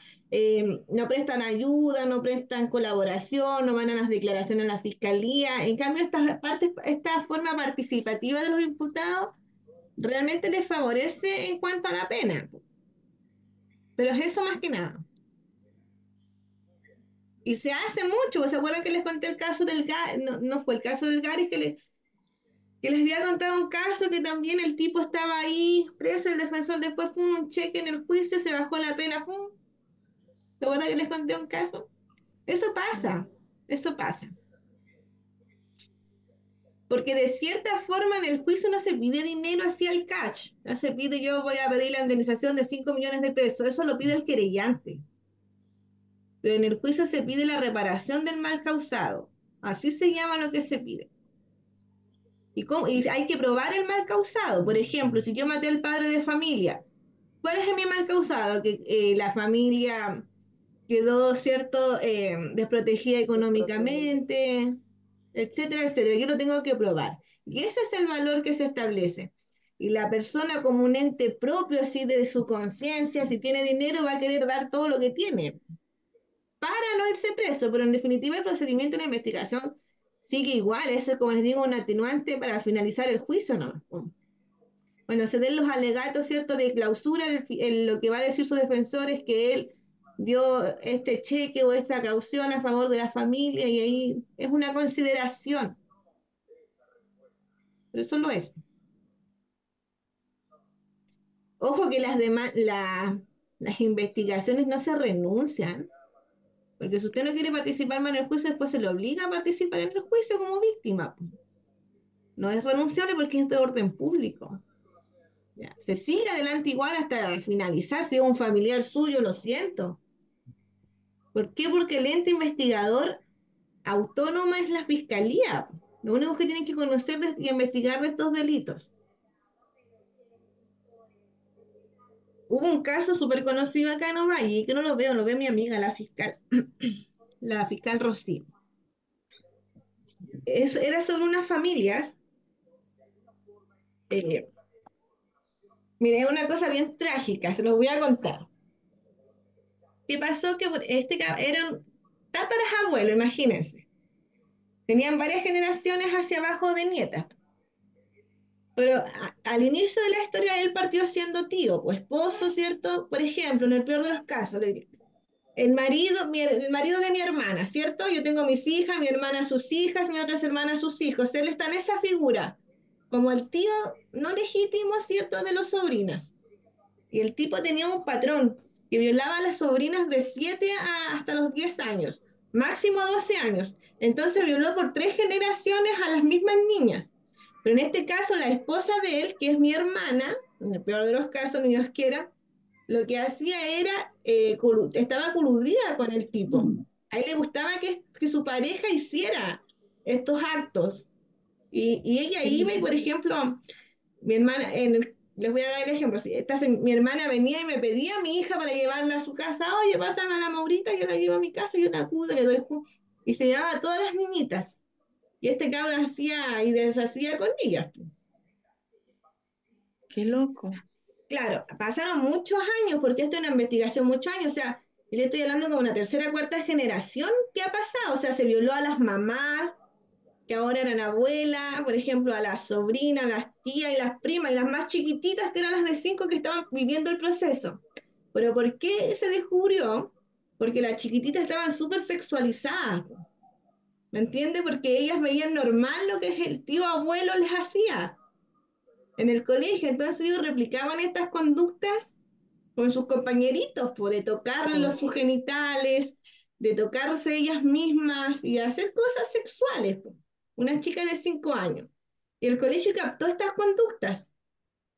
no prestan ayuda, no prestan colaboración, no van a las declaraciones en la fiscalía. En cambio, esta forma participativa de los imputados realmente les favorece en cuanto a la pena. Pero es eso más que nada. Y se hace mucho. ¿Se acuerdan que les conté el caso del Gary? No, no fue el caso del Gary que les había contado un caso que también el tipo estaba ahí preso, el defensor después fue un cheque en el juicio, se bajó la pena. ¡Pum! ¿Se acuerdan que les conté un caso? Eso pasa, eso pasa. Porque de cierta forma en el juicio no se pide dinero hacia el cash, no se pide yo voy a pedir la indemnización de 5 millones de pesos, eso lo pide el querellante, pero en el juicio se pide la reparación del mal causado, así se llama lo que se pide. Y hay que probar el mal causado, por ejemplo, si yo maté al padre de familia, ¿cuál es mi mal causado? Que la familia quedó, ¿cierto?, desprotegida Desprotegido. económicamente, etcétera, etcétera. Yo lo tengo que probar. Y ese es el valor que se establece. Y la persona como un ente propio, así de su conciencia, si tiene dinero, va a querer dar todo lo que tiene para no irse preso, pero en definitiva el procedimiento de la investigación sigue igual. Eso es, como les digo, un atenuante para finalizar el juicio, ¿no? Bueno, se den los alegatos, ¿cierto?, de clausura, lo que va a decir su defensor es que él dio este cheque o esta caución a favor de la familia y ahí es una consideración, pero eso lo es. Ojo que las investigaciones no se renuncian, porque si usted no quiere participar más en el juicio, después se le obliga a participar en el juicio como víctima. No es renunciable porque es de orden público. Ya. Se sigue adelante igual hasta finalizar, si es un familiar suyo, lo siento. ¿Por qué? Porque el ente investigador autónoma es la fiscalía. Lo único que tienen que conocer y investigar de estos delitos. Hubo un caso súper conocido acá en Ovalle, que no lo ve mi amiga, la fiscal Rocío. Era sobre unas familias. Eh, Mire, es una cosa bien trágica, se los voy a contar. ¿Qué pasó? Que eran tatarabuelos, imagínense. Tenían varias generaciones hacia abajo de nietas. Pero al inicio de la historia él partió siendo tío, pues esposo, ¿cierto? Por ejemplo, en el peor de los casos, le digo. el marido de mi hermana, ¿cierto? Yo tengo mis hijas, mi hermana sus hijas, mi otras hermanas sus hijos. Él está en esa figura, como el tío no legítimo, ¿cierto?, de los sobrinos. Y el tipo tenía un patrón que violaba a las sobrinas de 7 hasta los 10 años, máximo 12 años. Entonces violó por 3 generaciones a las mismas niñas. Pero en este caso, la esposa de él, que es mi hermana, en el peor de los casos, ni Dios quiera, lo que hacía era, estaba coludida con el tipo. A él le gustaba que su pareja hiciera estos actos. Y ella iba y, por ejemplo, mi hermana, les voy a dar el ejemplo, si mi hermana venía y me pedía a mi hija para llevarla a su casa, oye, pásame a la Maurita, yo la llevo a mi casa, yo la cuido, le doy y se llevaba a todas las niñitas. Y este cabrón hacía y deshacía con ellas. Qué loco. Claro, pasaron muchos años, porque esto es una investigación, muchos años, o sea, yo le estoy hablando como una tercera, cuarta generación que ha pasado, o sea, se violó a las mamás, que ahora eran abuelas, por ejemplo, a las sobrinas, las tías y las primas, y las más chiquititas, que eran las de 5 que estaban viviendo el proceso. Pero ¿por qué se descubrió? Porque las chiquititas estaban súper sexualizadas, ¿me entiendes? Porque ellas veían normal lo que el tío abuelo les hacía en el colegio, entonces ellos replicaban estas conductas con sus compañeritos, pues, de tocarle sus genitales, de tocarse ellas mismas y de hacer cosas sexuales, pues. Una chica de 5 años. Y el colegio captó estas conductas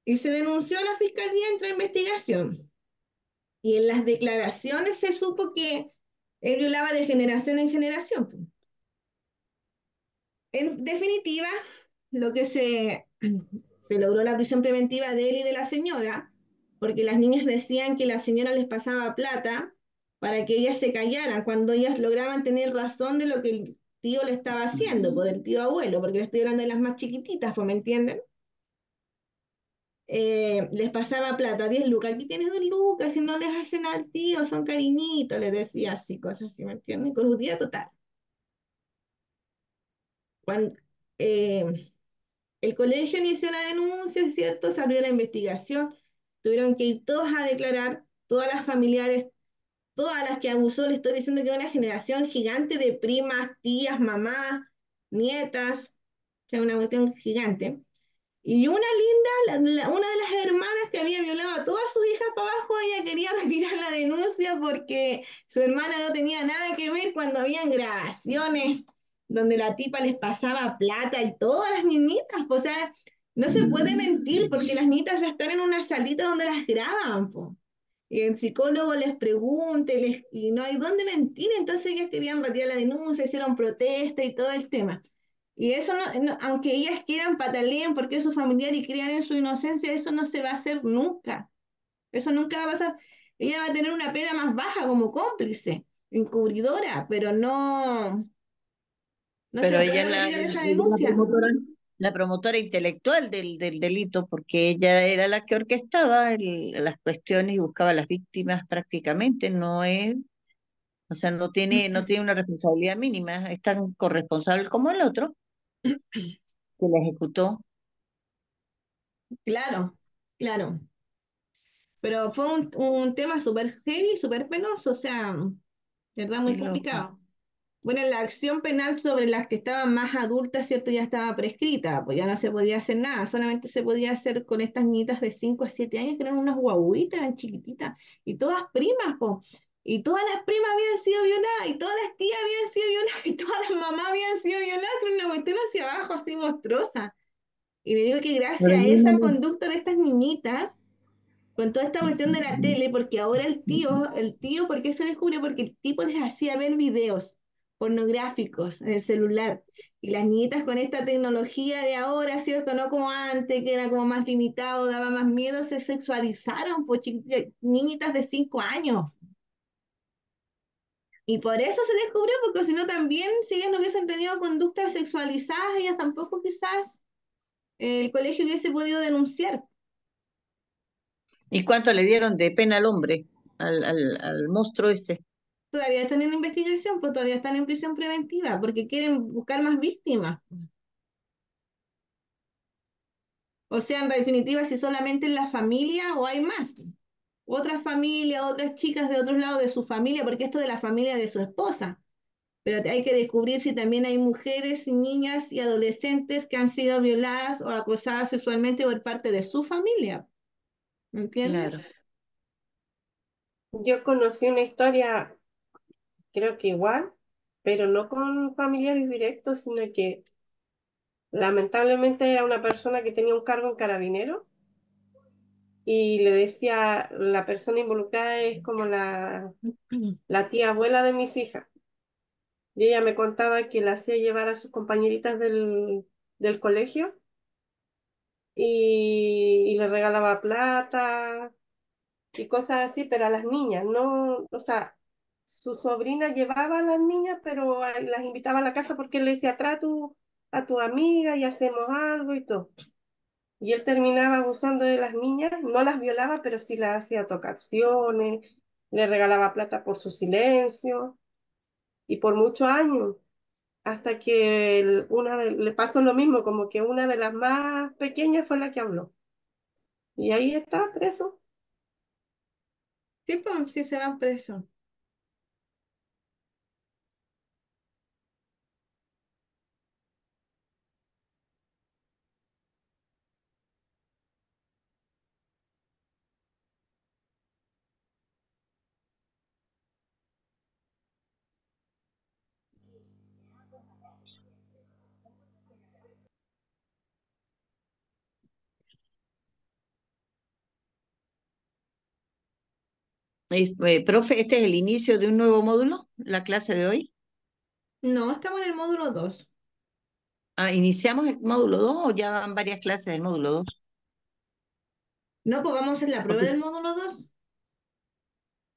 y se denunció a la fiscalía en la investigación. Y en las declaraciones se supo que él violaba de generación en generación, pues. En definitiva, lo que se logró la prisión preventiva de él y de la señora, porque las niñas decían que la señora les pasaba plata para que ellas se callaran cuando ellas lograban tener razón de lo que el tío le estaba haciendo, por el tío abuelo, porque le estoy hablando de las más chiquititas, pues, ¿me entienden? Les pasaba plata, 10 lucas, aquí tienes 2 lucas, si no les hacen al tío, son cariñitos, les decía así, cosas así, ¿me entienden? Con un día total. Cuando, eh, el colegio inició la denuncia, es cierto, se abrió la investigación, tuvieron que ir todos a declarar, todas las familiares, todas las que abusó, le estoy diciendo que es una generación gigante de primas, tías, mamás, nietas, o sea, una cuestión gigante. Y una linda, una de las hermanas que había violado a todas sus hijas para abajo, ella quería retirar la denuncia porque su hermana no tenía nada que ver cuando habían grabaciones donde la tipa les pasaba plata y todas las niñitas, pues, o sea, no se puede mentir porque las niñitas están en una salita donde las graban, pues. Y el psicólogo les pregunta y no hay dónde mentir, entonces ellas querían retirar la denuncia, hicieron protesta y todo el tema. Y eso aunque ellas quieran, pataleen porque es su familiar y crean en su inocencia, eso no se va a hacer nunca. Eso nunca va a pasar. Ella va a tener una pena más baja como cómplice, encubridora, pero no se Pero va a ella poder es retirar esa ella es denuncia. la promotora intelectual del delito, porque ella era la que orquestaba las cuestiones y buscaba las víctimas prácticamente, no es, o sea, no tiene una responsabilidad mínima, es tan corresponsable como el otro que la ejecutó. Claro, claro. Pero fue un tema súper heavy, súper penoso, o sea, de verdad muy Qué loco. complicado. Bueno, la acción penal sobre las que estaban más adultas, ¿cierto? Ya estaba prescrita, pues ya no se podía hacer nada, solamente se podía hacer con estas niñitas de 5 a 7 años, que eran unas guaguitas, eran chiquititas, y todas primas, pues. Y todas las primas habían sido violadas, y todas las tías habían sido violadas, y todas las mamás habían sido violadas, era una cuestión hacia abajo, así monstruosa. Y le digo que Pero gracias a yo esa no- conducta de estas niñitas, con toda esta cuestión de la tele, porque ahora el tío, ¿por qué se descubrió? Porque el tipo les hacía ver videos pornográficos en el celular. Y las niñitas con esta tecnología de ahora, ¿cierto? No como antes, que era como más limitado, daba más miedo, se sexualizaron, pues niñitas de 5 años. Y por eso se descubrió, porque si no también, si ellas no hubiesen tenido conductas sexualizadas, ellas tampoco quizás el colegio hubiese podido denunciar. ¿Y cuánto le dieron de pena al hombre, al monstruo ese? Todavía están en investigación, pues todavía están en prisión preventiva, porque quieren buscar más víctimas. O sea, en definitiva, si solamente en la familia o hay más. otras familias, otras chicas de otros lados de su familia, porque esto de la familia de su esposa. Pero hay que descubrir si también hay mujeres, niñas y adolescentes que han sido violadas o acosadas sexualmente por parte de su familia. ¿Me entiendes? Claro, Yo conocí una historia, creo que igual, pero no con familiares directos, sino que lamentablemente era una persona que tenía un cargo en carabinero y le decía, la persona involucrada es como la tía abuela de mis hijas. Y ella me contaba que la hacía llevar a sus compañeritas del colegio y le regalaba plata y cosas así, pero a las niñas, no, o sea, su sobrina llevaba a las niñas, pero las invitaba a la casa porque él le decía, trae a tu amiga y hacemos algo y todo. Y él terminaba abusando de las niñas, no las violaba, pero sí las hacía tocaciones, le regalaba plata por su silencio y por muchos años, hasta que le pasó lo mismo, como que una de las más pequeñas fue la que habló. Y ahí está preso. Sí, pues, sí se van presos. Profe, ¿este es el inicio de un nuevo módulo, la clase de hoy? No, estamos en el módulo 2. Ah, ¿iniciamos el módulo 2 o ya van varias clases del módulo 2? No, pues vamos a hacer la prueba del módulo 2.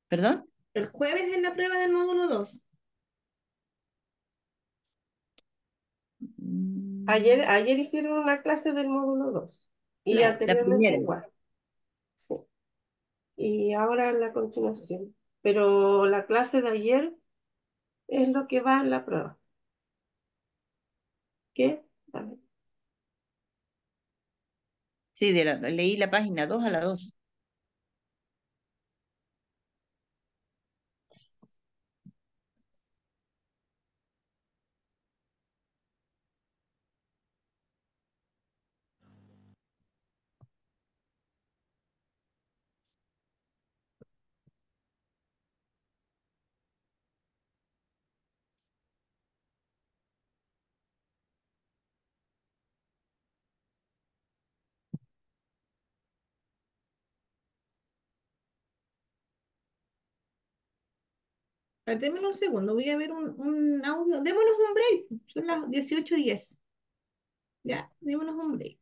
¿Perdón? El jueves es la prueba del módulo 2. Mm, Ayer hicieron una clase del módulo 2 y Claro. la anteriormente primera. igual. Sí. Y ahora la continuación. Pero la clase de ayer es lo que va en la prueba. ¿Qué? A ver. Sí, leí la página 2 a la 2. A ver, démonos un segundo, voy a ver un audio. Démonos un break. Son las 18:10. Ya, démonos un break.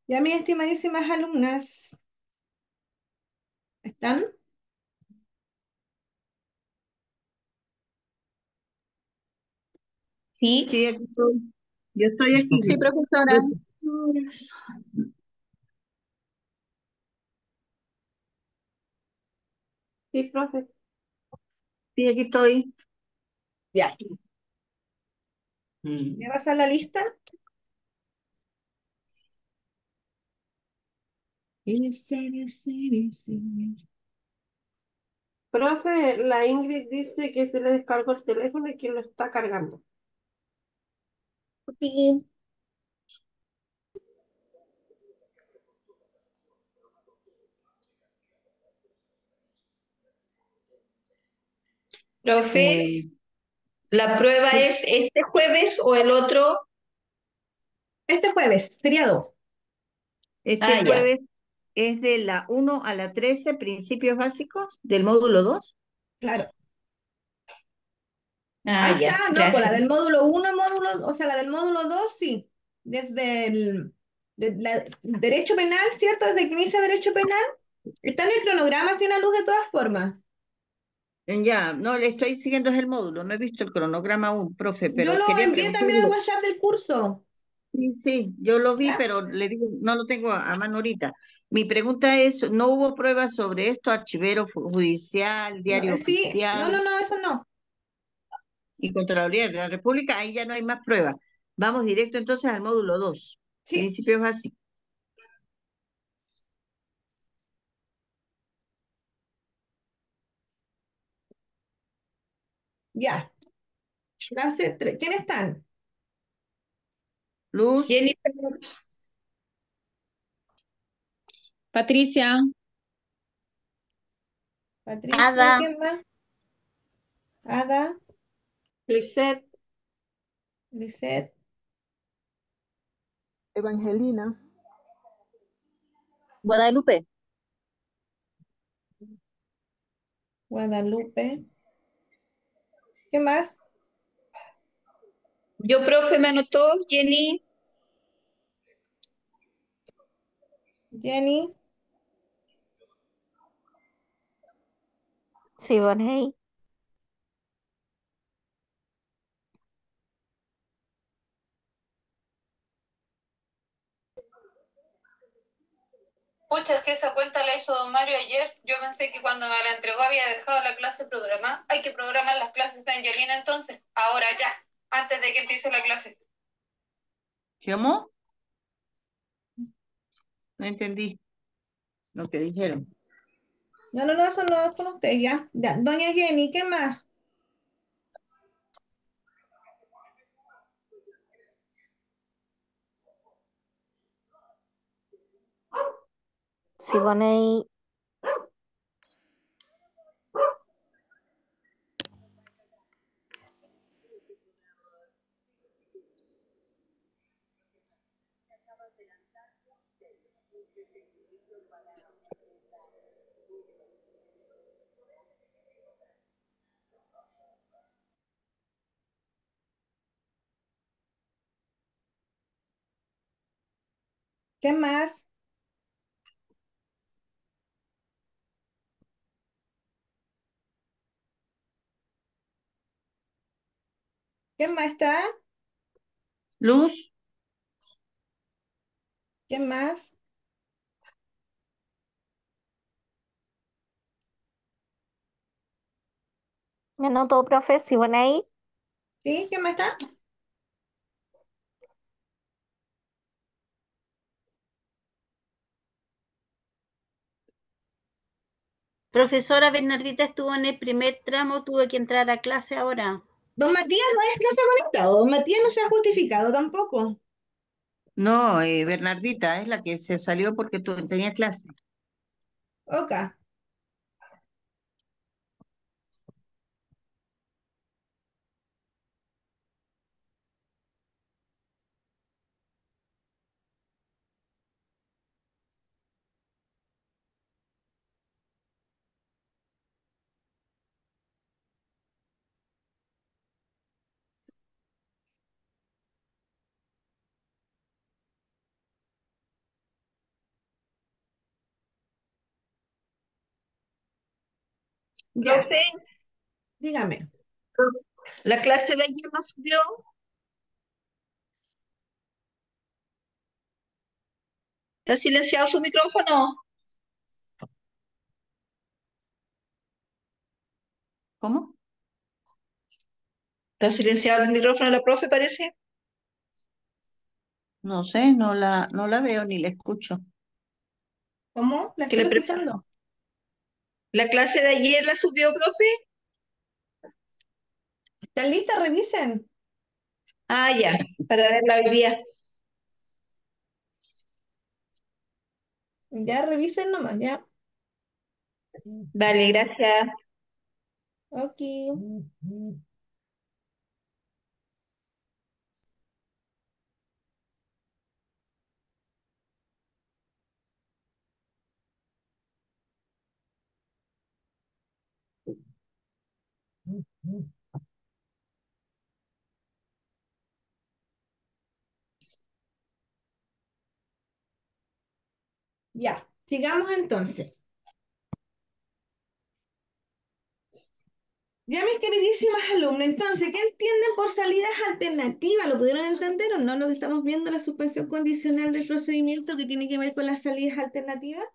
Ya, mis estimadísimas alumnas, ¿están? Sí, Sí, aquí estoy. Yo estoy aquí. sí, profesora. Sí, profe. Sí, aquí estoy. Ya. ¿Me Mm. vas a la lista? Profe, la Ingrid dice que se le descargó el teléfono y que lo está cargando. Sí. Profe, Eh, ¿la prueba sí, es este jueves o el otro? Este jueves, feriado. este Ah, ya. jueves es de la 1 a la 13, principios básicos del módulo 2. Claro. Ah, Ahí está, ya, no, por gracias. la del módulo uno, o sea, la del módulo 2 sí. Desde derecho penal, ¿cierto? Desde que inicia derecho penal. Está en el cronograma, tiene una luz de todas formas. Ya, no, le estoy siguiendo es el módulo, no he visto el cronograma aún, profe, Yo pero lo quería envié también al preguntarle. WhatsApp del curso. Sí, sí, yo lo vi, ¿Ya? pero le digo, no lo tengo a mano ahorita. Mi pregunta es, ¿no hubo pruebas sobre esto, archivero judicial, No, diario sí, no, no, oficial no, eso no. y Contraloría de la República? Ahí ya no hay más pruebas. Vamos directo entonces al módulo 2, Sí, principios básicos. ya. Clase 3. ¿Quiénes están? Luz, Jennifer, Patricia, Patricia, Ada, ¿quién más? Ada, Lisette, Lisette, Evangelina, Guadalupe. Guadalupe. ¿Qué más? yo, profe, me anotó, Jenny, Jenny, Siboney, Pucha, es que esa cuenta la hizo don Mario ayer. Yo pensé que cuando me la entregó había dejado la clase programada. Hay que programar las clases de Angelina entonces. Ahora ya, antes de que empiece la clase. ¿cómo? No entendí lo que dijeron. no, no, no, eso no es con usted, ya. Ya. Doña Jenny, ¿qué más? Siboney, ¿Qué más? ¿Qué más está? Luz, ¿Qué más? me anotó, profe, Siboney, ¿Sí? ¿Qué más está? profesora Bernardita estuvo en el primer tramo, tuve que entrar a clase ahora. Don Matías no es que se ha conectado. Don Matías no se ha justificado tampoco. no, Bernardita es la que se salió porque tenía clase. Ok. Ya, Profe, dígame. la clase de ayer no subió. ¿Está silenciado su micrófono? ¿Cómo? ¿Está silenciado el micrófono de la profe, parece? No sé, no la veo ni la escucho. ¿Cómo? ¿La ¿Qué estoy le pre- escuchando? ¿La clase de ayer la subió, profe? ¿Están listas? Revisen. Ah, ya, para verla hoy día. Ya revisen nomás, ya. Vale, gracias. Ok. Ya, sigamos entonces. Ya, mis queridísimas alumnas, entonces, ¿qué entienden por salidas alternativas? ¿Lo pudieron entender o no? Lo que estamos viendo, la suspensión condicional del procedimiento que tiene que ver con las salidas alternativas.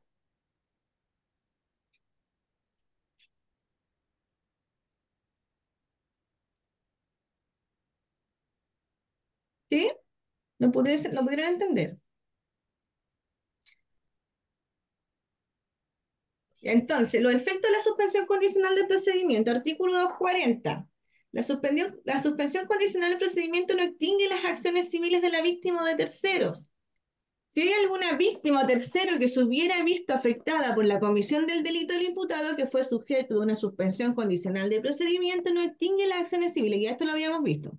¿Sí? Lo pudieron entender? Entonces, los efectos de la suspensión condicional del procedimiento, artículo 240. La suspensión condicional del procedimiento no extingue las acciones civiles de la víctima o de terceros. Si hay alguna víctima o tercero que se hubiera visto afectada por la comisión del delito del imputado que fue sujeto de una suspensión condicional de procedimiento, no extingue las acciones civiles. Ya esto lo habíamos visto.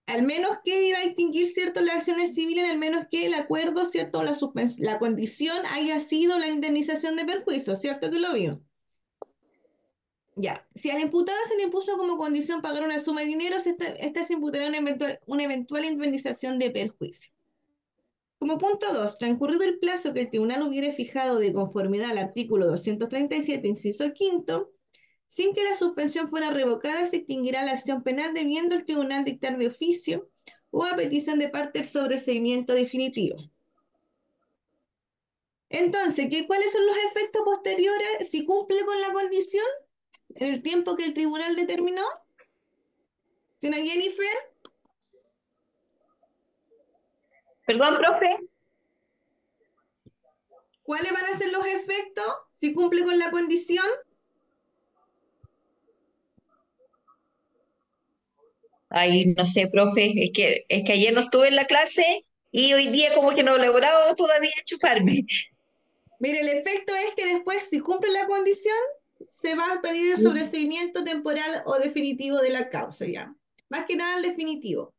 Al menos que iba a extinguir, ¿cierto?, las acciones civiles, al menos que el acuerdo, ¿cierto?, la condición haya sido la indemnización de perjuicio, ¿cierto que lo vio? Ya, si al imputado se le impuso como condición pagar una suma de dinero, esta se imputará una eventual indemnización de perjuicio. Como punto 2, transcurrido el plazo que el tribunal hubiere fijado de conformidad al artículo 237, inciso quinto, sin que la suspensión fuera revocada, se extinguirá la acción penal debiendo el tribunal dictar de oficio o a petición de parte el sobreseimiento definitivo. Entonces, ¿cuáles son los efectos posteriores si cumple con la condición en el tiempo que el tribunal determinó? Señora Jennifer, Perdón, profe. ¿cuáles van a ser los efectos si cumple con la condición? Ay, no sé, profe, es que ayer no estuve en la clase y hoy día como que no he logrado todavía chuparme. Mire, el efecto es que después, si cumple la condición, se va a pedir el sobreseimiento temporal o definitivo de la causa, ya. Más que nada el definitivo.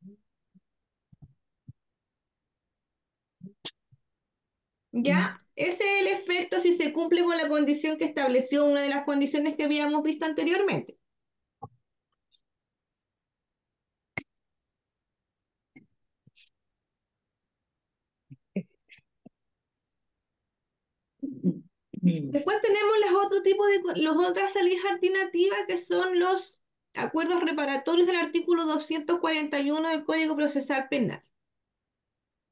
¿Ya? Ese es el efecto si se cumple con la condición que estableció una de las condiciones que habíamos visto anteriormente. Después tenemos los otras salidas alternativas que son los acuerdos reparatorios del artículo 241 del Código Procesal Penal.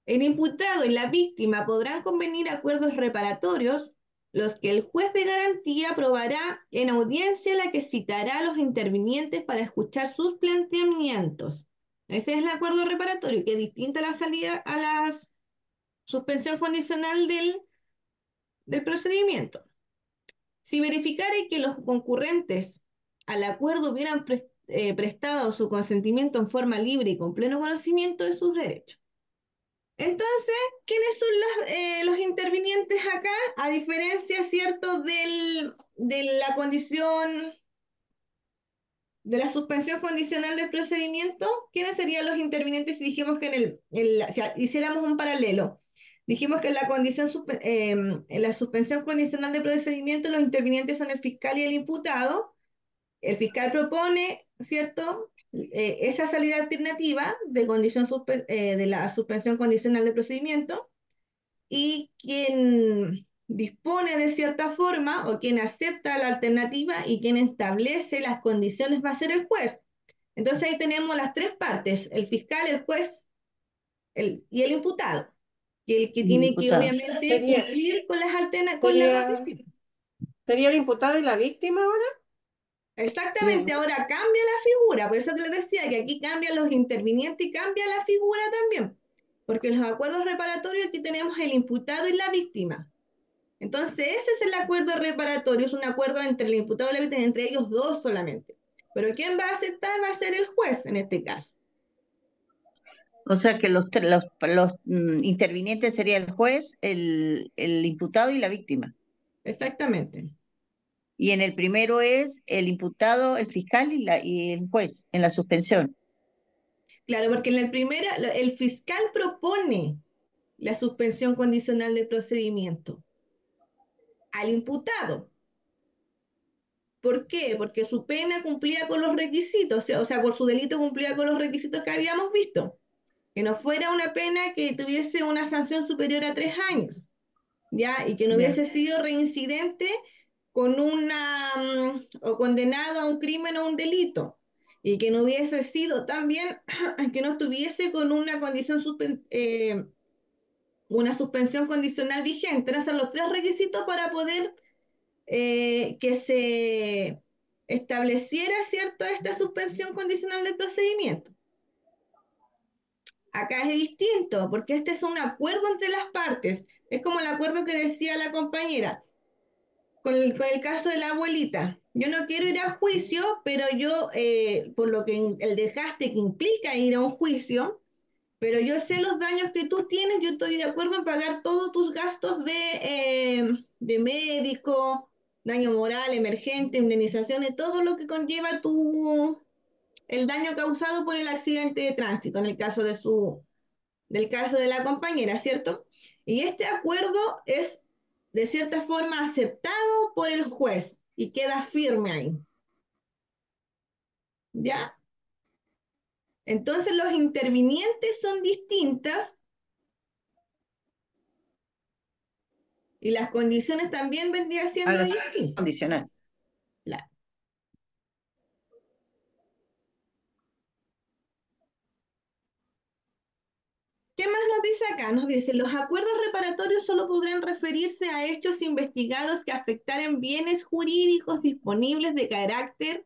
El imputado y la víctima podrán convenir acuerdos reparatorios, los que el juez de garantía aprobará en audiencia la que citará a los intervinientes para escuchar sus planteamientos. Ese es el acuerdo reparatorio, que es distinta a la salida a la suspensión condicional del procedimiento. Si verificare que los concurrentes al acuerdo hubieran prestado su consentimiento en forma libre y con pleno conocimiento de sus derechos. Entonces, ¿quiénes son los intervinientes acá? A diferencia, ¿cierto?, de la condición, de la suspensión condicional del procedimiento, ¿quiénes serían los intervinientes si dijimos que o sea, hiciéramos un paralelo? Dijimos que en la suspensión condicional de procedimiento los intervinientes son el fiscal y el imputado. El fiscal propone, ¿cierto?, esa salida alternativa de la suspensión condicional de procedimiento y quien dispone de cierta forma o quien acepta la alternativa y quien establece las condiciones va a ser el juez. Entonces ahí tenemos las tres partes, el fiscal, el juez y el imputado, y el que tiene que Imputado. obviamente Sería, cumplir con con la sería, condición. sería el imputado y la víctima ahora. Exactamente, ahora cambia la figura, por eso que les decía que aquí cambian los intervinientes y cambia la figura también, porque en los acuerdos reparatorios aquí tenemos el imputado y la víctima. Entonces, ese es el acuerdo reparatorio, es un acuerdo entre el imputado y la víctima, entre ellos dos solamente. Pero quien va a aceptar va a ser el juez en este caso. O sea que los intervinientes serían el juez, el imputado y la víctima. Exactamente. Y en el primero es el imputado, el fiscal y el juez en la suspensión. Claro, porque en el primero el fiscal propone la suspensión condicional del procedimiento al imputado. ¿Por qué? Porque su pena cumplía con los requisitos, o sea, por su delito cumplía con los requisitos que habíamos visto. Que no fuera una pena que tuviese una sanción superior a 3 años, ¿ya? Y que no Ya. hubiese sido reincidente con o condenado a un crimen o un delito. Y que no hubiese sido también, que no estuviese con una condición una suspensión condicional vigente. Esos son los tres requisitos para poder que se estableciera, ¿cierto?, esta suspensión condicional del procedimiento. Acá es distinto, porque este es un acuerdo entre las partes. Es como el acuerdo que decía la compañera con el caso de la abuelita. Yo no quiero ir a juicio, pero yo, por lo que el desgaste que implica ir a un juicio, pero yo sé los daños que tú tienes, yo estoy de acuerdo en pagar todos tus gastos de médico, daño moral, emergente, indemnizaciones, todo lo que conlleva el daño causado por el accidente de tránsito, en el caso del caso de la compañera, ¿cierto? Y este acuerdo es, de cierta forma, aceptado por el juez y queda firme ahí, ¿ya? Entonces los intervinientes son distintas y las condiciones también vendrían A siendo la distintas. condicional. Claro. ¿Qué más nos dice acá? Nos dice, los acuerdos reparatorios solo podrán referirse a hechos investigados que afectaren bienes jurídicos disponibles de carácter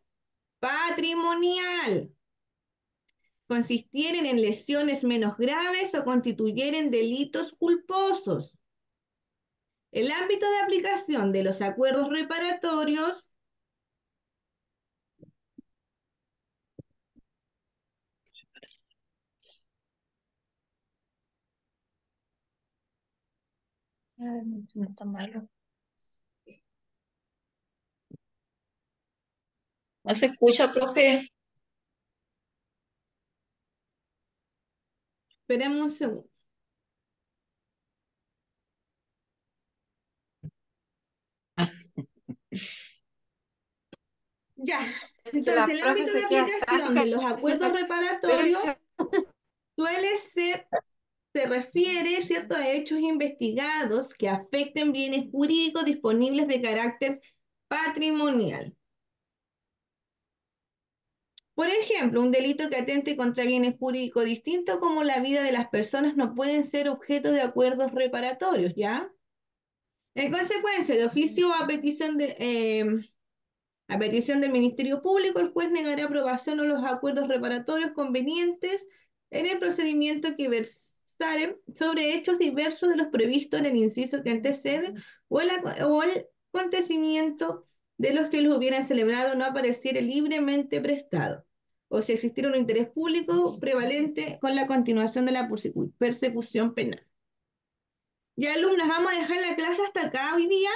patrimonial, consistieren en lesiones menos graves o constituyeren delitos culposos. El ámbito de aplicación de los acuerdos reparatorios No está malo. ¿No se escucha, profe? esperemos un segundo. Ya, Es que entonces la el profe ámbito de se queda aplicación de estática los y siento acuerdos que reparatorios suele ser, se refiere, ¿cierto?, a hechos investigados que afecten bienes jurídicos disponibles de carácter patrimonial. Por ejemplo, un delito que atente contra bienes jurídicos distintos como la vida de las personas no pueden ser objeto de acuerdos reparatorios, ¿ya? En consecuencia, de oficio a petición del Ministerio Público, el juez negará aprobación a los acuerdos reparatorios convenientes en el procedimiento que versaren sobre hechos diversos de los previstos en el inciso que antecede o el acontecimiento de los que los hubieran celebrado no apareciera libremente prestado, o si existiera un interés público prevalente con la continuación de la persecución penal. Ya, alumnas, vamos a dejar la clase hasta acá hoy día.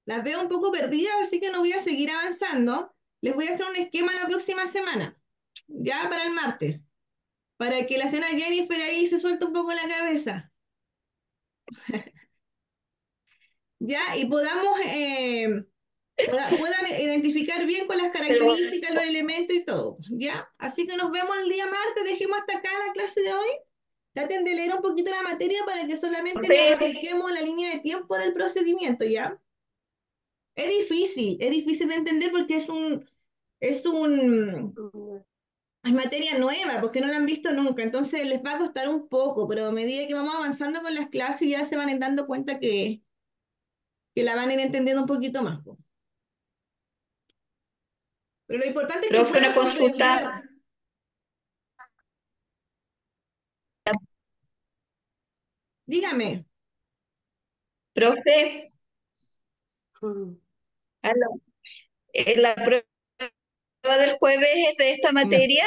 Las veo un poco perdidas, así que no voy a seguir avanzando. Les voy a hacer un esquema la próxima semana, ya para el martes, para que la señora Jennifer ahí se suelte un poco la cabeza, ya, y puedan identificar bien con las Pero características, los elementos y todo, ya. Así que nos vemos el día martes, dejemos hasta acá la clase de hoy. Traten de leer un poquito la materia para que solamente le Profe, apliquemos la línea de tiempo del procedimiento, ¿ya? Es difícil de entender porque es un, es materia nueva, porque no la han visto nunca, entonces les va a costar un poco, pero a medida que vamos avanzando con las clases ya se van a ir dando cuenta que la van a ir entendiendo un poquito más, po. Pero lo importante es que profe, puedan una comprender. consulta. Dígame. Profe, Mm. aló, ¿la prueba del jueves es de esta No. materia?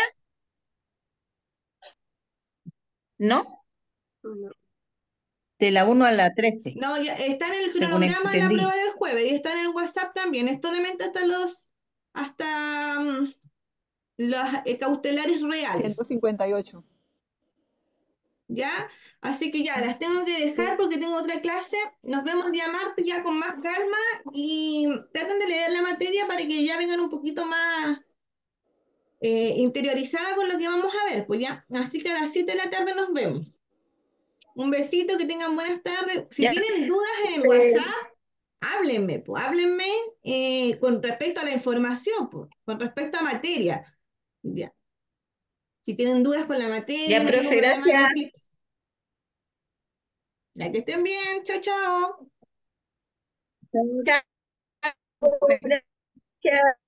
¿No? No. De la 1 a la 13, No, ya está en el según cronograma de la entendí. prueba del jueves y está en el WhatsApp también. Es solamente hasta los cautelares reales, 158. ¿ya? Así que ya, las tengo que dejar porque tengo otra clase. Nos vemos el día martes ya con más calma y traten de leer la materia para que ya vengan un poquito más interiorizada con lo que vamos a ver, pues ya. Así que a las 7 de la tarde nos vemos. Un besito, que tengan buenas tardes. Si Ya, tienen dudas en el WhatsApp, profe, háblenme, pues, háblenme con respecto a la información, pues, con respecto a materia. Ya. Si tienen dudas con la materia, ya, no tengo profe, problema en gracias. explicar. Ya que estén bien, chao, chao. Chao, gracias.